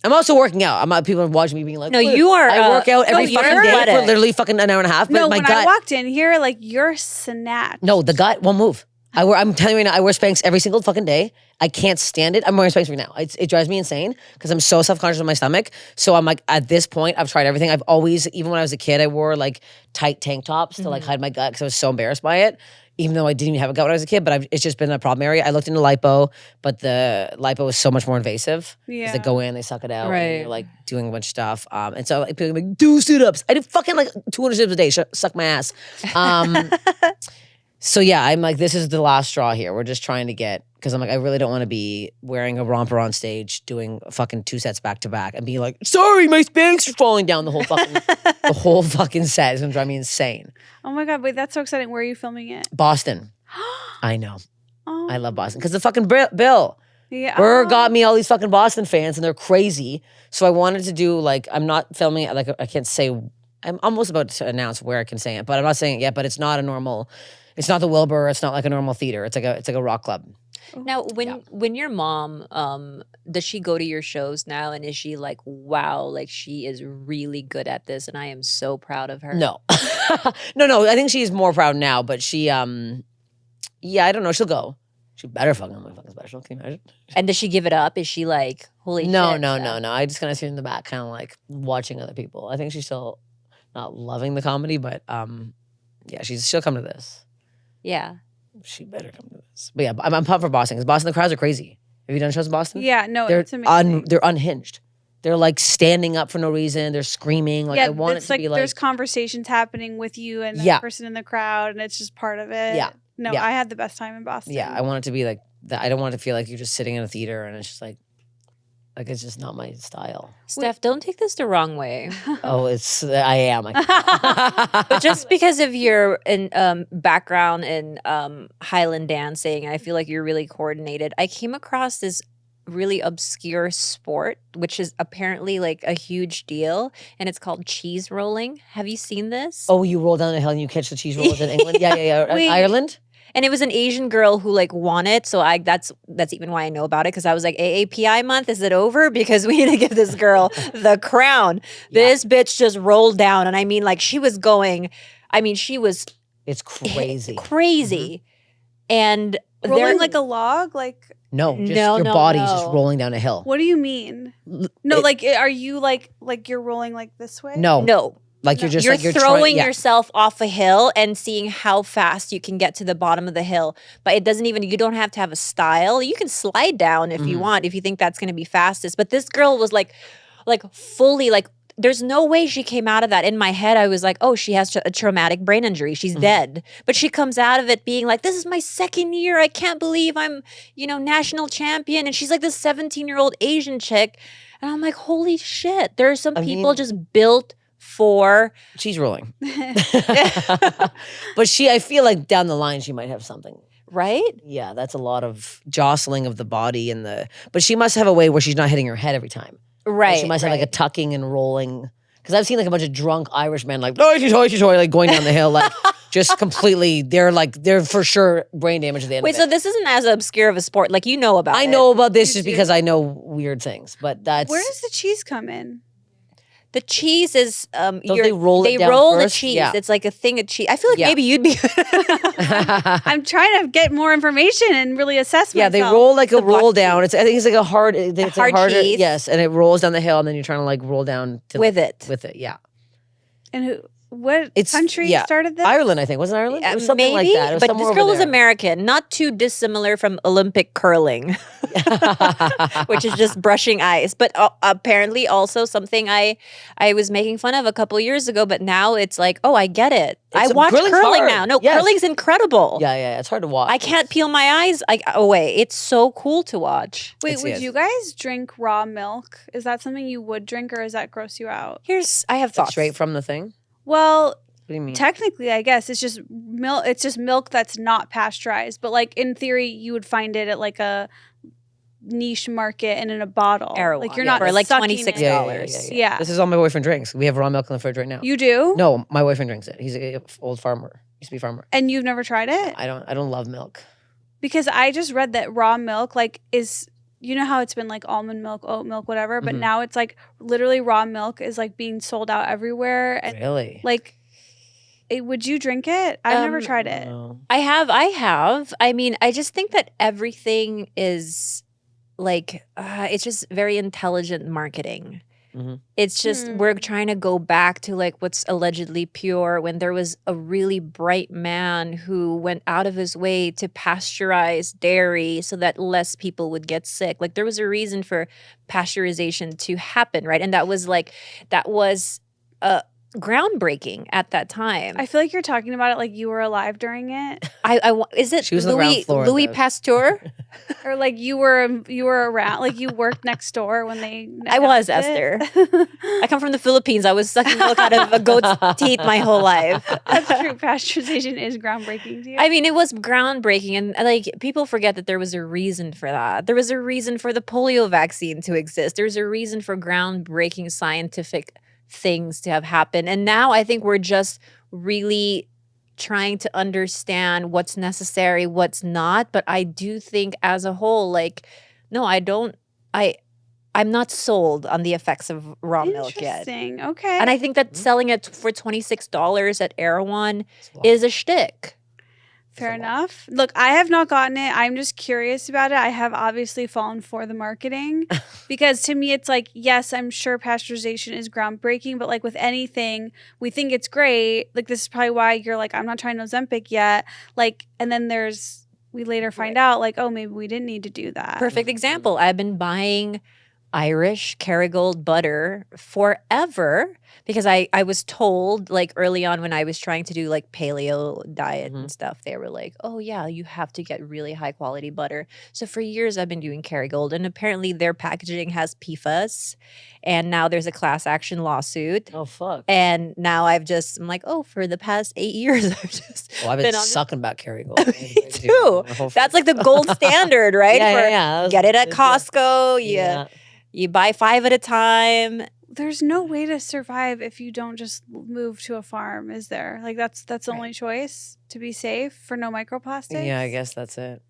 I'm also working out. I'm not people are watching me being like, No, "Look, you are, I work out every you're fucking day for athletic. literally fucking an hour and a half. But No, my when gut. I walked in here, like, you're snatched. No, the gut won't move. I'm telling you right now, I wear Spanx every single fucking day. I can't stand it. I'm wearing Spanx right now. It drives me insane because I'm so self-conscious of my stomach. So I'm like, at this point, I've tried everything. I've always, even when I was a kid, I wore like tight tank tops to like hide my gut because I was so embarrassed by it. Even though I didn't even have a gut when I was a kid, but it's just been a problem area. I looked into lipo, but the lipo is so much more invasive. Yeah. Because they go in, they suck it out, Right. and you're like doing a bunch of stuff. And so like, people are like, do sit-ups. I did fucking like 200 sit-ups a day. Suck my ass. So yeah, I'm like, this is the last straw here. We're just trying to get, because I'm like, I really don't want to be wearing a romper on stage, doing fucking 2 sets back to back, and being like, sorry, my Spanx are falling down the whole fucking set. It's gonna drive me insane. Oh my God, wait, that's so exciting. Where are you filming it? Boston, I know, Oh, I love Boston because the fucking Bill yeah. Burr got me all these fucking Boston fans, and they're crazy. So I wanted to do like, I'm not filming it like I can't say. I'm almost about to announce where I can say it, but I'm not saying it yet. But it's not a normal. It's not the Wilbur. It's not like a normal theater. It's like a rock club. Now, when your mom, does she go to your shows now, and is she like, wow, like she is really good at this, and I am so proud of her? No, no. I think she's more proud now, but she, yeah, I don't know. She'll go. She better fucking on my fucking special. Can you imagine? And does she give it up? Is she like, holy No. shit? I just kind of sit in the back, kind of like watching other people. I think she's still not loving the comedy, but yeah, she'll come to this. Yeah. She better come to this. But yeah, I'm pumped for Boston because Boston, the crowds are crazy. Have you done shows in Boston? Yeah, no, They're it's amazing. they're unhinged. They're like standing up for no reason. They're screaming. Like yeah, I want it it's to like be like there's conversations happening with you and the Yeah. person in the crowd, and it's just part of it. Yeah. No, Yeah. I had the best time in Boston. yeah. I want it to be like that. I don't want it to feel like you're just sitting in a theater and it's just like it's just not my style. Steph, don't take this the wrong way. Oh, I am. But just because of your background in Highland dancing, I feel like you're really coordinated. I came across this really obscure sport, which is apparently like a huge deal, and it's called cheese rolling. Have you seen this? Oh, you roll down the hill and you catch the cheese rolls in England? Yeah. Wait. Ireland? And it was an Asian girl who like won it, so that's even why I know about it, because I was like, AAPI month, is it over? Because we need to give this girl the crown. Yeah. This bitch just rolled down, and I mean, like she was going. I mean, she was It's crazy. crazy, and Rolling they're- like a log? Like, No, just No, your no, body's just no. rolling down a hill. what do you mean? No, It- like, are you like you're rolling like this way? No. no. Like you're just You're like you're throwing trying, yeah. yourself off a hill and seeing how fast you can get to the bottom of the hill. But it doesn't even, you don't have to have a style. You can slide down if you want, if you think that's going to be fastest. But this girl was like fully like, there's no way she came out of that. In my head, I was like, oh, she has a traumatic brain injury. She's dead. But she comes out of it being like, this is my second year. I can't believe I'm, national champion. And she's like this 17-year-old Asian chick. And I'm like, holy shit. There are some people just built for. She's rolling. But I feel like down the line, she might have something. Right? Yeah, that's a lot of jostling of the body but she must have a way where she's not hitting her head every time. Right. Like she must have like a tucking and rolling. Because I've seen like a bunch of drunk Irish men like, like going down the hill, like just completely, they're for sure brain damage at the end Wait, of it. so this isn't as obscure of a sport. Like, you know about it. I know about this just because I know weird things, but that's. Where does the cheese come in? The cheese is they roll it they down roll the first? cheese. Yeah. It's like a thing of cheese. I feel like maybe you'd be I'm trying to get more information and really assess myself. Yeah, they roll like a roll block down. I think it's like a hard, it's hard a harder, cheese. yes, and it rolls down the hill, and then you're trying to like roll down with it. With it, yeah. And what It's country yeah. started this? Ireland, I think. Wasn't Ireland? It was something Maybe, like that. It was but somewhere this girl over was there. American, not too dissimilar from Olympic curling, which is just brushing ice. But apparently, also something I was making fun of a couple years ago. But now it's like, oh, I get it. I watch curling's curling hard. now. No, Yes. curling's incredible. Yeah, it's hard to watch. I can't peel my eyes away. It's so cool to watch. Wait, would you guys drink raw milk? Is that something you would drink, or does that gross you out? I have thoughts. Straight from the thing? Well, What do you mean? technically, I guess it's just milk. It's just milk that's not pasteurized. But like in theory, you would find it at like a niche market and in a bottle. Erewhon, Like you're yeah, not for like sucking $26. it. Yeah. This is all my boyfriend drinks. We have raw milk in the fridge right now. You do? No, my boyfriend drinks it. He's an old farmer. Used to be a farmer. And you've never tried it? I don't love milk. Because I just read that raw milk is, you know how it's been like almond milk, oat milk, whatever, but now it's like literally raw milk is like being sold out everywhere. And Really? like, would you drink it? I've never tried it. No. I have. I mean, I just think that everything is like, it's just very intelligent marketing. Mhm. It's just, we're trying to go back to like what's allegedly pure when there was a really bright man who went out of his way to pasteurize dairy so that less people would get sick. Like there was a reason for pasteurization to happen, right? And that was groundbreaking at that time. I feel like you're talking about it like you were alive during it, Is it She was on the ground floor of Louis the- Pasteur? or like you were around, like you worked next door when they. I was announced it. Esther. I come from the Philippines. I was sucking milk out of a goat's teeth my whole life. That's true. Pasteurization is groundbreaking to you. I mean, it was groundbreaking, and like people forget that there was a reason for that. There was a reason for the polio vaccine to exist. There's a reason for groundbreaking scientific things to have happened. And now I think we're just really trying to understand what's necessary, what's not. But I do think as a whole, like, no, I'm not sold on the effects of raw milk yet. Interesting. Okay. And I think that selling it for $26 at Erewhon is a shtick. Fair enough. Look, I have not gotten it. I'm just curious about it. I have obviously fallen for the marketing because to me, it's like, yes, I'm sure pasteurization is groundbreaking, but like with anything, we think it's great. Like this is probably why you're like, I'm not trying Ozempic yet. Like, and then we later find out like, oh, maybe we didn't need to do that. Perfect example. I've been buying Irish Kerrygold butter forever because I was told like early on when I was trying to do like paleo diet and stuff, they were like, oh yeah, you have to get really high quality butter. So for years I've been doing Kerrygold, and apparently their packaging has PFAS, and now there's a class action lawsuit. Oh fuck. And now I'm like, oh, for the past 8 years I've just Well, I've been on this- sucking back Kerrygold. Me too. That's like the gold standard, right? Yeah. Get it at Costco. You buy 5 at a time. There's no way to survive if you don't just move to a farm, is there? Like that's the only choice to be safe for no microplastics. Yeah, I guess that's it.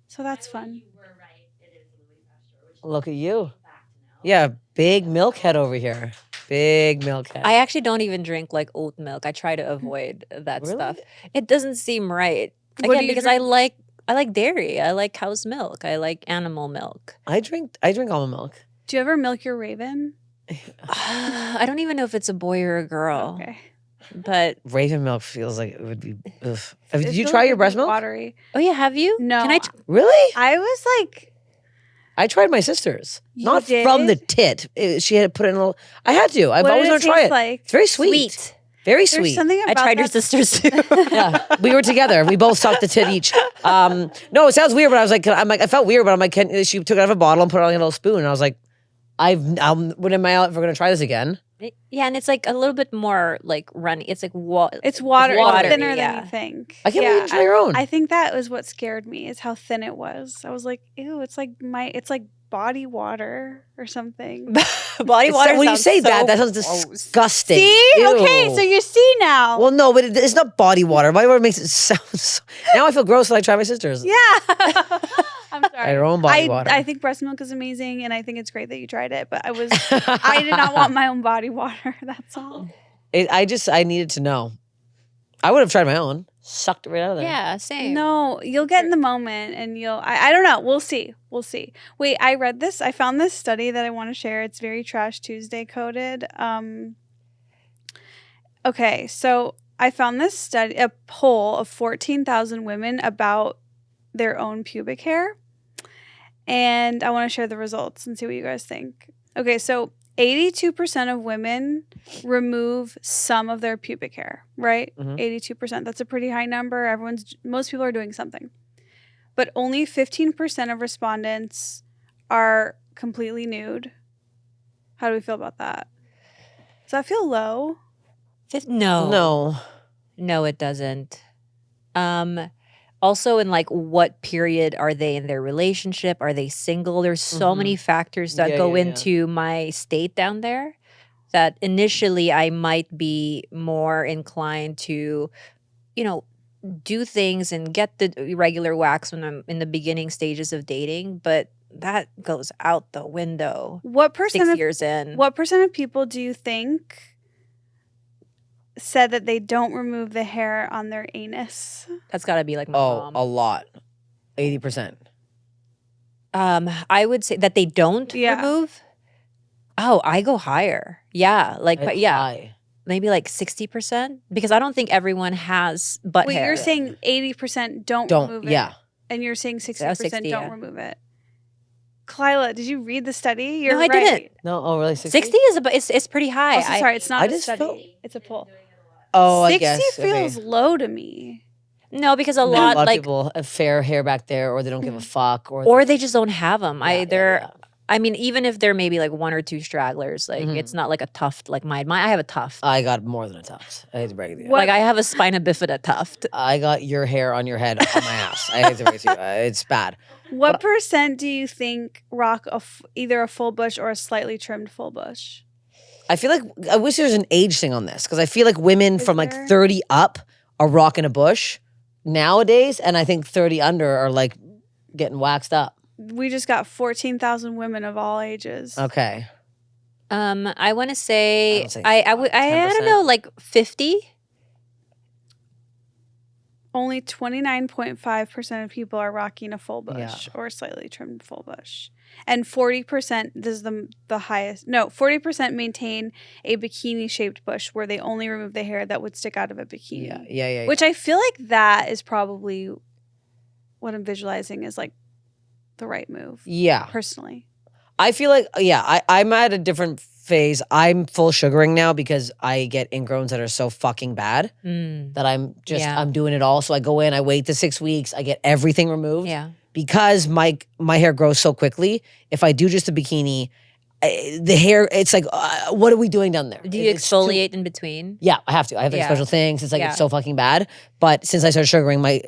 So that's fun. You were right. It is Louis Pasteur. Which Look at you. back to know. Yeah, big milk head over here. Big milk head. I actually don't even drink like oat milk. I try to avoid that Really? stuff. It doesn't seem right. What Again, do you because drink? I like dairy. I like cow's milk. I like animal milk. I drink almond milk. Do you ever milk your raven? I don't even know if it's a boy or a girl, Okay. but Raven milk feels like it would be. Ugh. Did It you feels try like your it'd breast be milk? Watery. oh yeah, have you? No. Can I? Really? I was like, I tried my sister's. You Not from the did? tit. She had to put in a little. I had to. I've what always did wanted it to try taste it. like? It's very sweet. Sweet. Very There's sweet. something I about tried your that. sister's too. Yeah, we were together. We both sucked the tit each. No, it sounds weird, but I was like, I felt weird, but I'm like, she took it out of a bottle and put it on a little spoon, and I was like, when am I out if we're gonna try this again? Yeah, and it's like a little bit more like runny. It's like It's water. It's watery, thinner yeah. than you think. I can't believe you try your own. I think that was what scared me, is how thin it was. I was like, ew, it's like body water or something. body water. When you sounds say so that sounds gross. disgusting. See? Okay, Ew. so you see now. Well, no, but it's not body water. Body water makes it sound. Now I feel gross when I try my sister's. yeah. I'm sorry. Your own body water. I think breast milk is amazing, and I think it's great that you tried it. But I did not want my own body water. That's all. I needed to know. I would have tried my own. Sucked it right out of there. Yeah, same. No, you'll get in the moment, and I don't know. We'll see. Wait, I read this. I found this study that I want to share. It's very Trash Tuesday coded. Okay, so I found this study, a poll of 14,000 women about their own pubic hair, and I want to share the results and see what you guys think. Okay, so 82% of women remove some of their pubic hair, right? Mhm. 82%. That's a pretty high number. Most people are doing something. But only 15% of respondents are completely nude. How do we feel about that? Does that feel low? No, No. it doesn't. Also, in like what period are they in their relationship? Are they single? There's so many factors that Yeah, go yeah, yeah. into my state down there that initially I might be more inclined to, do things and get the regular wax when I'm in the beginning stages of dating, but that goes out the window What 6 percent of years in. What percent of people do you think said that they don't remove the hair on their anus? That's got to be like my Oh, mom. a lot. 80%. I would say that they don't Yeah. remove. Oh, I go higher. Yeah, like It's yeah, high. maybe like 60% because I don't think everyone has butt Wait, hair. you're saying 80% don't remove it. Yeah. And you're saying 60% 60, don't yeah. remove it. Khalyla, did you read the study? You're I right. didn't. No, oh, really? 60? 60 is it's pretty high. Also, sorry, it's not I a just study. felt- It's a poll. Oh, 60 I guess. feels low to me. No, because a A lot lot of like people have fair hair back there, or they don't give a fuck, or they just don't have them. Yeah. I mean, even if there may be like one or two stragglers, like Mhm. it's not like a tuft like mine. I have a tuft. I got more than a tuft. I hate to break it to you. What- Like I have a spina bifida tuft. I got your hair on your head on my ass. I hate to break it to you. It's bad. What percent do you think rock either a full bush or a slightly trimmed full bush? I feel like I wish there was an age thing on this because I feel like women Is from like there? 30 up are rocking a bush nowadays, and I think 30 under are like getting waxed up. We just got 14,000 women of all ages. Okay. I want to say would say I don't 10%. know, like 50. Only 29.5% of people are rocking a full bush Yeah. or slightly trimmed full bush. And 40%, this is the highest. No, 40% maintain a bikini shaped bush where they only remove the hair that would stick out of a bikini. Yeah. Which I feel like that is probably what I'm visualizing is like the right move, Yeah. personally. I feel like, I'm at a different phase. I'm full sugaring now because I get ingrowns that are so fucking bad that I'm doing it all. So I go in, I wait the 6 weeks, I get everything removed. Yeah. Because my hair grows so quickly, if I do just a bikini, the hair, it's like, what are we doing down there? Do you It's too- exfoliate in between? Yeah, I have to. I have like Yeah. special things. It's like Yeah. it's so fucking bad. But since I started sugaring, my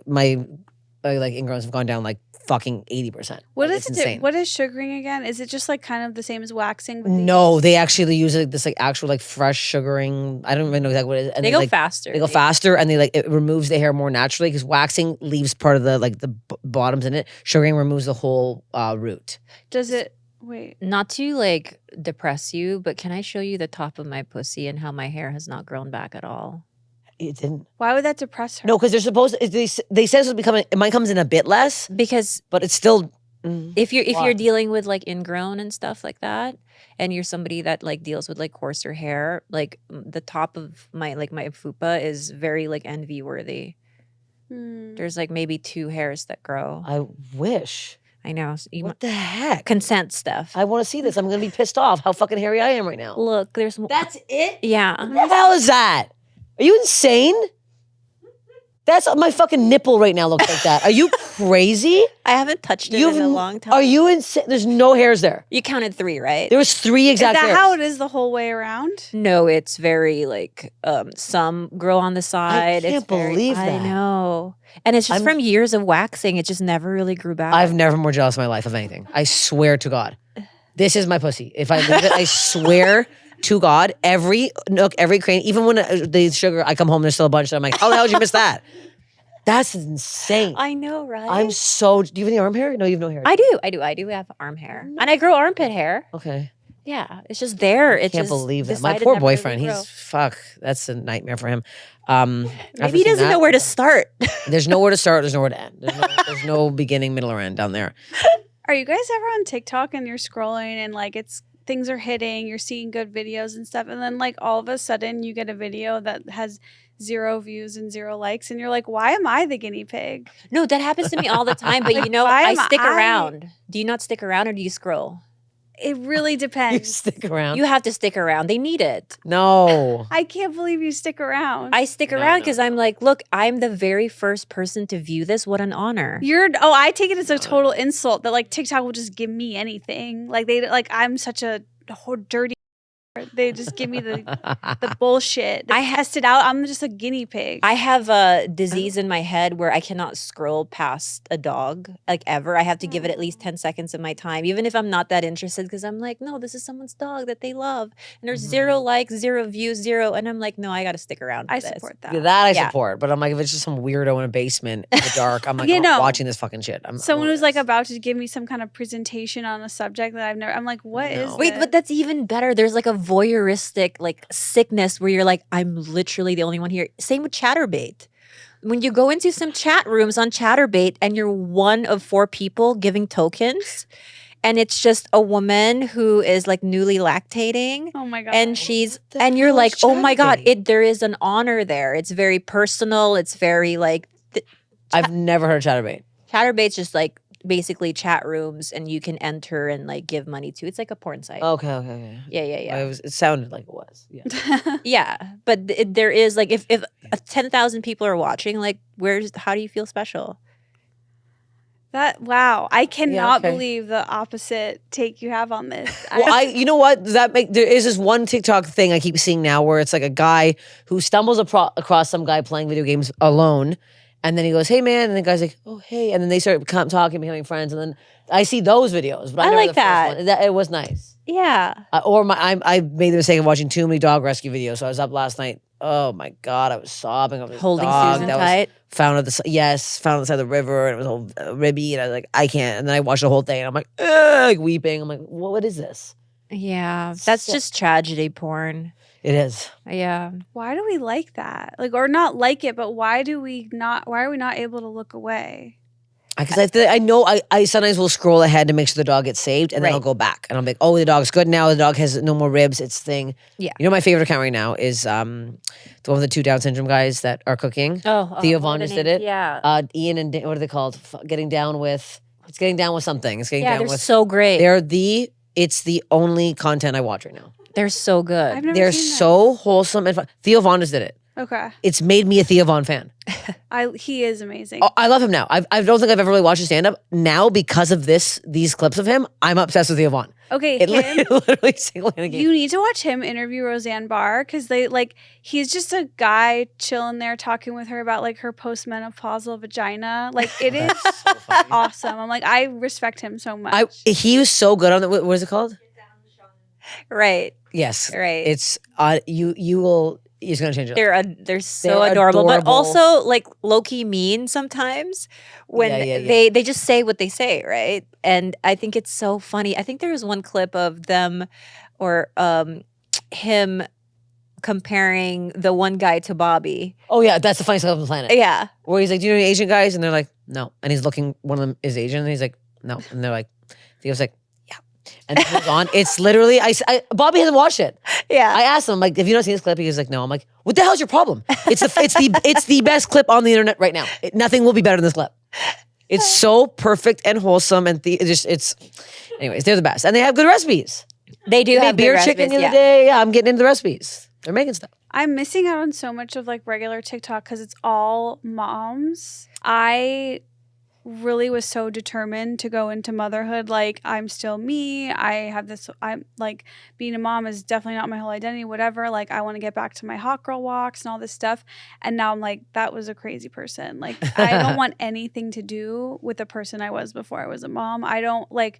like ingrowns have gone down like fucking 80%. What Like, is it's it? insane. What is sugaring again? Is it just like kind of the same as waxing? but No, they actually use this like actual like fresh sugaring. I don't even know exactly what it is. And They go like, faster. They go faster, and it removes the hair more naturally because waxing leaves part of the bottoms in it. Sugaring removes the whole root. Does it? Wait. Not to like depress you, but can I show you the top of my pussy and how my hair has not grown back at all? It didn't. Why would that depress her? No, because they're supposed. They say it might comes in a bit less, Because but it's still If you're Why? dealing with like ingrown and stuff like that, and you're somebody that like deals with like coarser hair, like the top of my fupa is very like envy worthy. There's like maybe 2 hairs that grow. I wish. I know. So you What the heck? consent stuff. I want to see this. I'm going to be pissed off how fucking hairy I am right now. Look, there's That's it? yeah. What the hell is that? Are you insane? That's my fucking nipple right now looks like that. Are you crazy? I haven't touched it in a long time. Are you insane? There's no hairs there. You counted 3, right? There was 3 Is exact that hairs. how it is the whole way around? No, it's very like some grow on the side. can't It's very, believe I that. know. And it's just from years of waxing. It just never really grew back. I've never been more jealous in my life of anything. I swear to God. This is my pussy. If I leave it, I swear to God, every nook, every crane, even when the sugar, I come home, there's still a bunch. And I'm like, how the hell did you miss that? That's insane. I know, right? I'm so. Do you have any arm hair? No, you have no hair. I do have arm hair. And I grow armpit hair. Okay. Yeah. It's just there. It Can't just believe that. My decided poor never to boyfriend. grow. He's fuck. That's a nightmare for him. Maybe he doesn't know where to start. There's nowhere to start. There's nowhere to end. There's no beginning, middle, or end down there. Are you guys ever on TikTok and you're scrolling and like things are hitting, you're seeing good videos and stuff, and then like all of a sudden you get a video that has 0 views and 0 likes, and you're like, why am I the guinea pig? No, that happens to me all the time. But you know, why I am stick I- around. Do you not stick around or do you scroll? It really You depends. stick around. You have to stick around. They need it. No. I can't believe you stick around. I stick around because I'm like, look, I'm the very first person to view this. What an honor. I take it as a total insult that like TikTok will just give me anything. Like I'm such a dirty. They just give me the bullshit. They test it out. I'm just a guinea pig. I have a disease in my head where I cannot scroll past a dog, like ever. I have to give it at least 10 seconds of my time, even if I'm not that interested, because I'm like, no, this is someone's dog that they love. And there's 0 likes, 0 views, 0. And I'm like, no, I got to stick around for I this. support that. Yeah, that I Yeah. support. But I'm like, if it's just some weirdo in a basement in the dark, I'm like, You I'm not know, watching this fucking shit. Someone who's like about to give me some kind of presentation on a subject that I've never. I'm like, what is? No. Wait, this? but that's even better. There's like a voyeuristic like sickness where you're like, I'm literally the only one here. Same with Chatterbait. When you go into some chat rooms on Chatterbait and you're one of 4 people giving tokens, and it's just a woman who is like newly lactating. Oh my god. And she's the and you're hell like, is oh my god, Chatterbait? there is an honor there. It's very personal. It's very like I've never heard of Chatterbait. Chatterbait's just like basically chat rooms, and you can enter and like give money to. It's like a porn site. Okay. Yeah. It sounded like it was. Yeah. Yeah, but there is like if 10,000 people are watching, like how do you feel special? Wow, I cannot okay. believe the opposite take you have on this. Well, you know what? Does that make? There is this one TikTok thing I keep seeing now where it's like a guy who stumbles across some guy playing video games alone, and then he goes, "Hey man," and the guy's like, "Oh hey," and then they start talking, becoming friends, and then I see those videos. But I I never like the first that. one. It was nice. Yeah, I made the mistake of watching too many dog rescue videos. So I was up last night. Oh my god, I was sobbing over this holding dog Susan that tight. was found at found on the side of the river, and it was all ribby, and I was like, I can't. And then I watched the whole thing, and I'm like, like weeping. I'm like, what is this? Yeah, that's So- just tragedy porn. It is. Yeah, Why do we like that? Like, or not like it, but why are we not able to look away? Because I know I sometimes will scroll ahead to make sure the dog gets saved, and then Right. I'll go back and I'm like, oh, the dog's good now. The dog has no more ribs. It's thing. Yeah. You know, my favorite account right now is the one with the 2 Down syndrome guys that are cooking. Oh, Theo what Von are the just did names? it. Yeah, Ian and what are they called? Getting down with. It's getting down with something. It's getting yeah, down they're with. so great. It's the only content I watch right now. They're so good. I've never They're seen so wholesome and fun. Theo Von just did it. that. Okay, It's made me a Theo Von fan. he is amazing. Oh, I love him now. I don't think I've ever really watched his stand up. Now, because of these clips of him, I'm obsessed with Theo Von. Okay, It him. literally single-handedly. You need to watch him interview Roseanne Barr because he's just a guy chilling there talking with her about like her postmenopausal vagina. Like it is so funny. awesome. I'm like, I respect him so much. He was so good on it. What is it called? right, Yes. right. It's you will. He's gonna change it. They're so They're adorable, but adorable. also like low-key mean sometimes when Yeah. they just say what they say, right? And I think it's so funny. I think there was one clip of them or him comparing the one guy to Bobby. Oh yeah, that's the funniest stuff on the planet. Yeah. Where he's like, "Do you know any Asian guys?" And they're like, "No." And he's looking. One of them is Asian, and he's like, no. And they're like, Theo's like, yeah. And it moves on. It's literally, Bobby hasn't watched it. Yeah. I asked him, I'm like, have you not seen this clip? He was like, no. I'm like, what the hell's your problem? It's the best clip on the internet right now. Nothing will be better than this clip. It's so perfect and wholesome and anyways, they're the best. And they have good recipes. They do They made have beer good chicken the recipes, other day. Yeah, I'm getting into the recipes. They're making stuff. I'm missing out on so much of like regular TikTok because it's all moms. I really was so determined to go into motherhood. Like, I'm still me. I'm like, being a mom is definitely not my whole identity, whatever. Like, I want to get back to my hot girl walks and all this stuff. And now I'm like, that was a crazy person. Like, I don't want anything to do with the person I was before I was a mom. I don't like,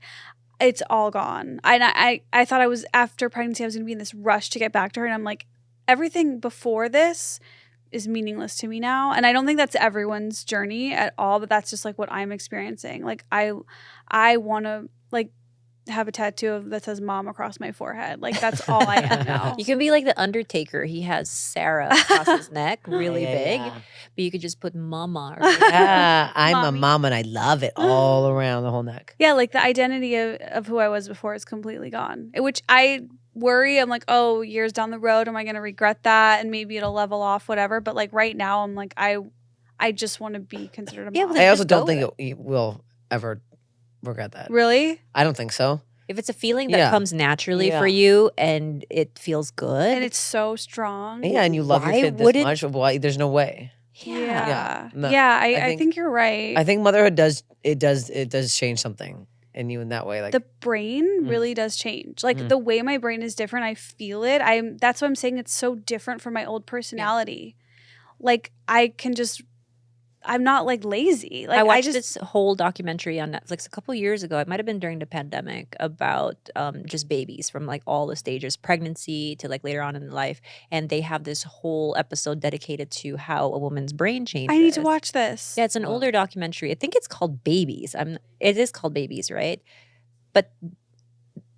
it's all gone. I thought I was, after pregnancy, I was going to be in this rush to get back to her. And I'm like, everything before this is meaningless to me now. And I don't think that's everyone's journey at all, but that's just like what I'm experiencing. Like I want to like have a tattoo that says mom across my forehead. Like that's all I am now. You can be like the Undertaker. He has Sarah across his neck, really big. Yeah. But you could just put mama. Yeah, I'm Mommy. a mom and I love it all around the whole neck. Yeah, like the identity of who I was before is completely gone. Which I worry, I'm like, oh, years down the road, am I going to regret that? And maybe it'll level off, whatever. But like right now, I'm like, I just want to be considered a mom. Yeah, but I also just go don't think with you will ever regret that. Really? I don't think so. If it's a feeling that Yeah. comes naturally Yeah. for you and it feels good. And it's so strong. Yeah, and you love your Why kid this would it- much. Why? There's no way. Yeah. No, Yeah, I I think- think you're right. I think motherhood does change something in you in that way. Like The brain Mm. really does change. Like Mm. the way my brain is different, I feel it. That's what I'm saying, it's so different from my old personality. Like I'm not like lazy. Like I watched this whole documentary on Netflix a couple years ago. It might have been during the pandemic about just babies from like all the stages, pregnancy to like later on in life. And they have this whole episode dedicated to how a woman's brain changes. I need to watch this. Yeah, it's an Wow. older documentary. I think it's called Babies. It is called Babies, right? But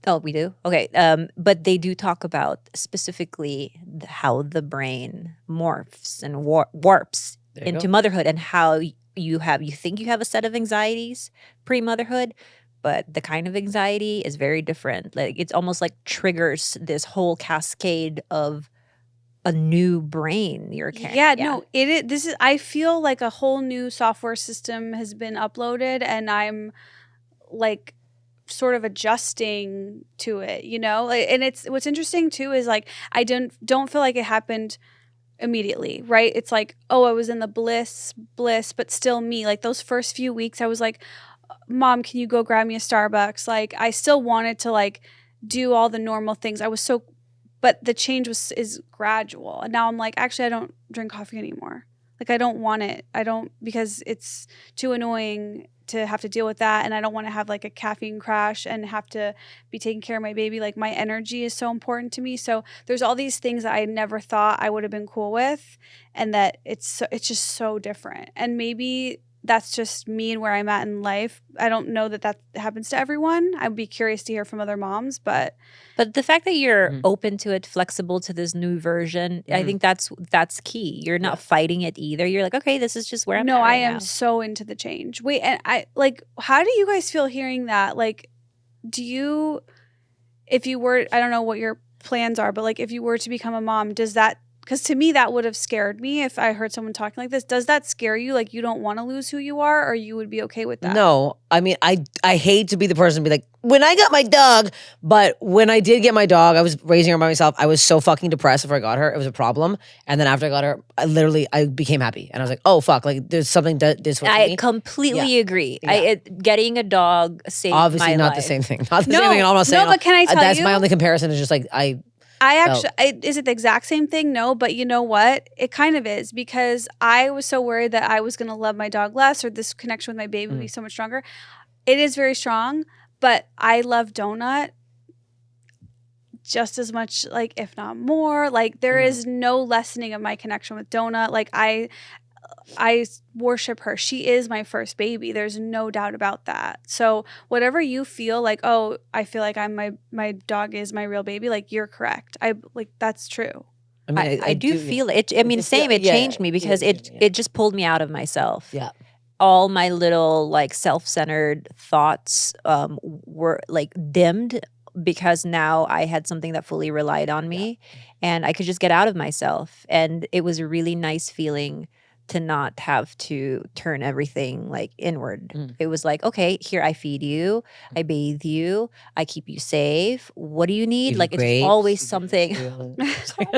oh, we do? Okay. But they do talk about specifically how the brain morphs and warps There you into go. motherhood and how you think you have a set of anxieties pre-motherhood, but the kind of anxiety is very different. Like it's almost like triggers this whole cascade of a new brain you're carrying. Yeah, no, I feel like a whole new software system has been uploaded and I'm like sort of adjusting to it, you know? Like, and it's what's interesting too is like I don't feel like it happened immediately, right? It's like, oh, I was in the bliss, but still me. Like those first few weeks I was like, Mom, can you go grab me a Starbucks? Like I still wanted to like do all the normal things. But the change is gradual. And now I'm like, actually I don't drink coffee anymore. Like I don't want it. Because it's too annoying to have to deal with that, and I don't want to have like a caffeine crash and have to be taking care of my baby. Like my energy is so important to me. So there's all these things that I never thought I would have been cool with, and that it's just so different. And maybe that's just me and where I'm at in life. I don't know that happens to everyone. I'd be curious to hear from other moms, but the fact that you're Mhm. open to it, flexible to this new version, I Mhm. think that's key. You're not fighting it either. You're like, okay, this is just where I'm no, at I right am now. so into the change. Wait, and I like, how do you guys feel hearing that? Like, if you were, I don't know what your plans are, but like if you were to become a mom, because to me that would have scared me if I heard someone talking like this. Does that scare you? Like you don't want to lose who you are, or you would be okay with that? No, I mean, I hate to be the person to be like, when I got my dog, but when I did get my dog, I was raising her by myself. I was so fucking depressed before I got her. It was a problem. And then after I got her, I became happy. And I was like, oh, fuck, like there's something this way I me. completely agree. Yeah. Getting a dog saved Obviously my not life. the same thing. Not the No, same thing at all. I'm not saying no, but can I tell that's you? my only comparison is just like, I actually, is it the exact same thing? No, but you know what? It kind of is, because I was so worried that I was going to love my dog less, or this connection with my baby would be so much stronger. It is very strong, but I love Donut just as much, like if not more. Like there is no lessening of my connection with Donut. Like I worship her. She is my first baby. There's no doubt about that. So whatever you feel like, oh, I feel like my dog is my real baby, like you're correct. That's true. I mean, I do feel it. I mean, It's- same. It yeah, changed me because yeah. it just pulled me out of myself. Yeah. all my little like self-centered thoughts were like dimmed because now I had something that fully relied on me and I could just get out of myself. And it was a really nice feeling to not have to turn everything like inward. It was like, okay, here I feed you, I bathe you, I keep you safe. What do you need? Give you Like it's grapes, always you give something.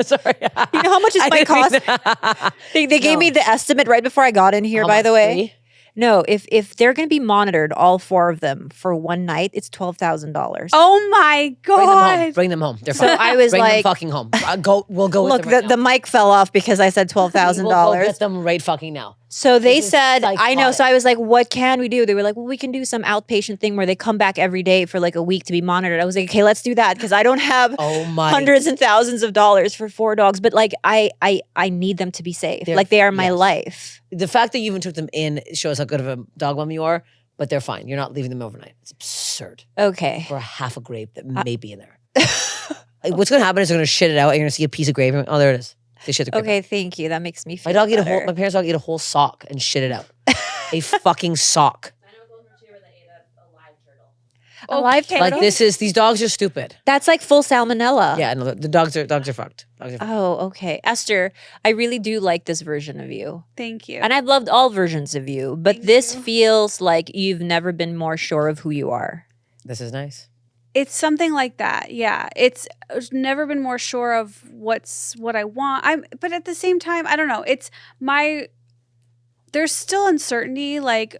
Sorry. You know how much it might cost? They gave me the estimate right before I got in here, by the way. No, if they're going to be monitored, all 4 of them for one night, it's $12,000. Oh my God. Bring them home. They're So fine. I was Bring them like, fucking home. We'll go look, with them right the now. mic fell off because I said We'll go $12,000. get them right fucking now. So they This is said, I know. psychotic. So I was like, what can we do? They were like, well, we can do some outpatient thing where they come back every day for like a week to be monitored. I was like, okay, let's do that because I don't have Oh my. hundreds and thousands of dollars for 4 dogs. But like, I need them to be safe. They're- Like they are my yes. life. The fact that you even took them in shows how good of a dog mom you are, but they're fine. You're not leaving them overnight. It's absurd. Okay. For a half a grape that may be in there. Like, what's going to happen is they're going to shit it out and you're going to see a piece of grape. Oh, there it is. They shit the grape out. Okay, thank you. That makes me feel My dog ate better. my parents' dog ate a whole sock and shit it out. A fucking sock. I know a golden retriever that ate a live turtle. A live Okay. turtle? Like these dogs are stupid. That's like full salmonella. Yeah, no, the dogs are fucked. Dogs are fucked. Oh, okay. Esther, I really do like this version of you. Thank you. And I've loved all versions of you, but Thank this you. feels like you've never been more sure of who you are. This is nice. It's something like that. Yeah. It's never been more sure of what I want. But at the same time, I don't know. There's still uncertainty. Like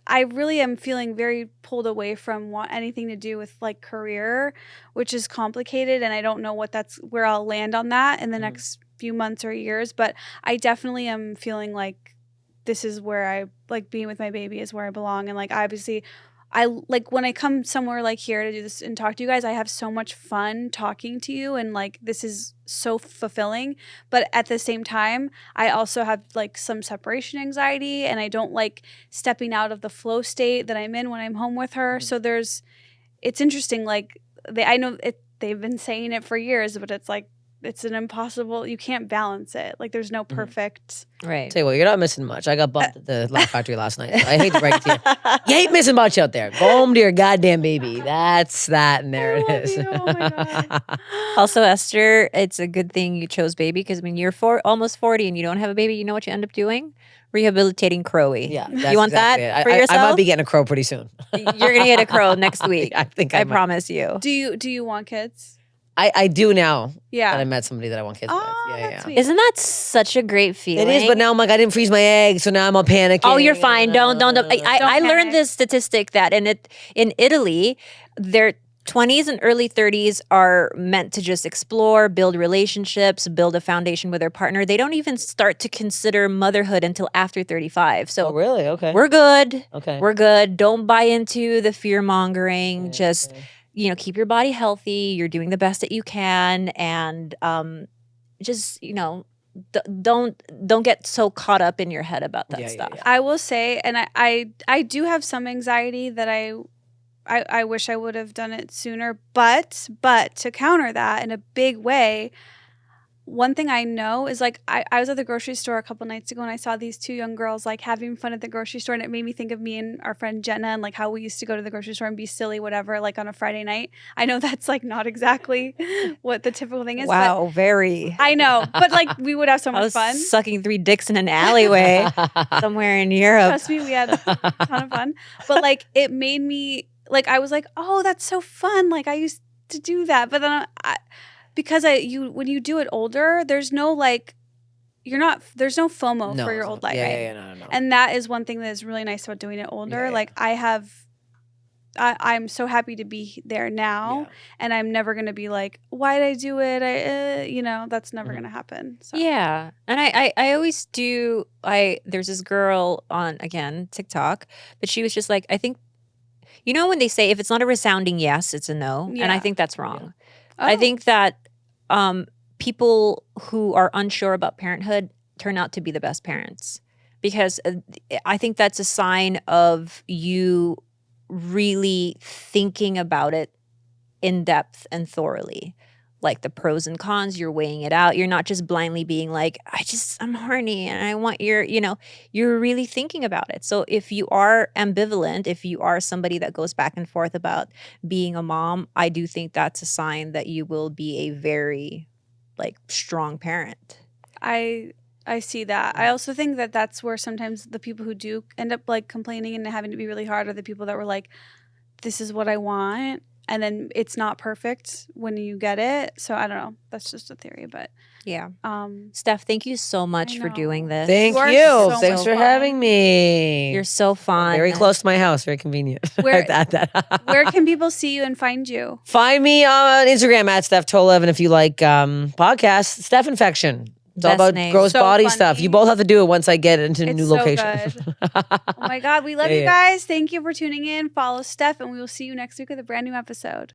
I really am feeling very pulled away from anything to do with like career, which is complicated. And I don't know where I'll land on that in the next few months or years. But I definitely am feeling like this is where I like being with my baby is where I belong. And like, obviously I like when I come somewhere like here to do this and talk to you guys, I have so much fun talking to you and like this is so fulfilling. But at the same time, I also have like some separation anxiety and I don't like stepping out of the flow state that I'm in when I'm home with her. So it's interesting. Like they've been saying it for years, but it's like it's an impossible. You can't balance it. Like there's no perfect. Right. Tell you what, you're not missing much. I got bumped at the Laugh Factory last night. I hate to break it to you. You ain't missing much out there. Go home to your goddamn baby. That's that, and there it love is. you. Oh my God. Also, Esther, it's a good thing you chose baby because when you're almost 40 and you don't have a baby, you know what you end up doing? Rehabilitating CROWIE. Yeah, You want that for I yourself? might be getting a crow pretty soon. You're going to get a crow next week. I think I might. promise you. Do you want kids? I do now Yeah. that I met somebody that I want kids with. Oh, Yeah, that's yeah. sweet. Isn't that such a great feeling? It is, but now I'm like, I didn't freeze my eggs, so now I'm all panicking. Oh, you're fine. Don't. I Don't learned panic. this statistic that in Italy, their 20s and early 30s are meant to just explore, build relationships, build a foundation with their partner. They don't even start to consider motherhood until after 35. So Oh, really? Okay. we're good. Okay. We're good. Don't buy into the fear mongering. Okay, Just okay. keep your body healthy. You're doing the best that you can, and just don't get so caught up in your head about that Yeah, yeah, stuff. yeah. I will say, and I do have some anxiety that I wish I would have done it sooner. But to counter that in a big way, one thing I know is like I was at the grocery store a couple nights ago and I saw these 2 young girls like having fun at the grocery store and it made me think of me and our friend Jenna and like how we used to go to the grocery store and be silly, whatever, like on a Friday night. I know that's like not exactly what the typical thing is. Wow, very. But I know, but like we would have so I much was fun. sucking 3 dicks in an alleyway somewhere in Europe. Trust me, we had a ton of fun. But like it made me like I was like, oh, that's so fun. Like I used to do that, but then because when you do it older, there's no like there's no FOMO for your old life, yeah, right? Yeah, no. And that is one thing that is really nice about doing it older. Yeah. Like I'm so happy to be there now, and I'm never gonna be like, why did I do it? That's never gonna happen. So. Yeah. And I always do. There's this girl on, again, TikTok, but she was just like, I think, when they say if it's not a resounding yes, it's a no. And I Yeah. think that's wrong. Oh. I think that people who are unsure about parenthood turn out to be the best parents because I think that's a sign of you really thinking about it in depth and thoroughly. like the pros and cons, you're weighing it out. You're not just blindly being like, I'm horny and I want you're really thinking about it. So if you are ambivalent, if you are somebody that goes back and forth about being a mom, I do think that's a sign that you will be a very like strong parent. I see that. I also think that that's where sometimes the people who do end up like complaining and having to be really hard are the people that were like, this is what I want. And then it's not perfect when you get it. So I don't know. That's just a theory. But Yeah. Steph, thank you so much for doing know. this. Thank You are you. so Thanks for fun. having me. You're so fun. Very close to my house. Very convenient. Where- that. Where can people see you and find you? Find me on Instagram at Steph Tolev. And if you like podcasts, Steph Infection. It's all Best about name. gross So body funny. stuff. You both have to do it once I get into It's new so location. good. Oh my God. We love Yeah, you yeah. guys. Thank you for tuning in. Follow Steph, and we will see you next week with a brand new episode.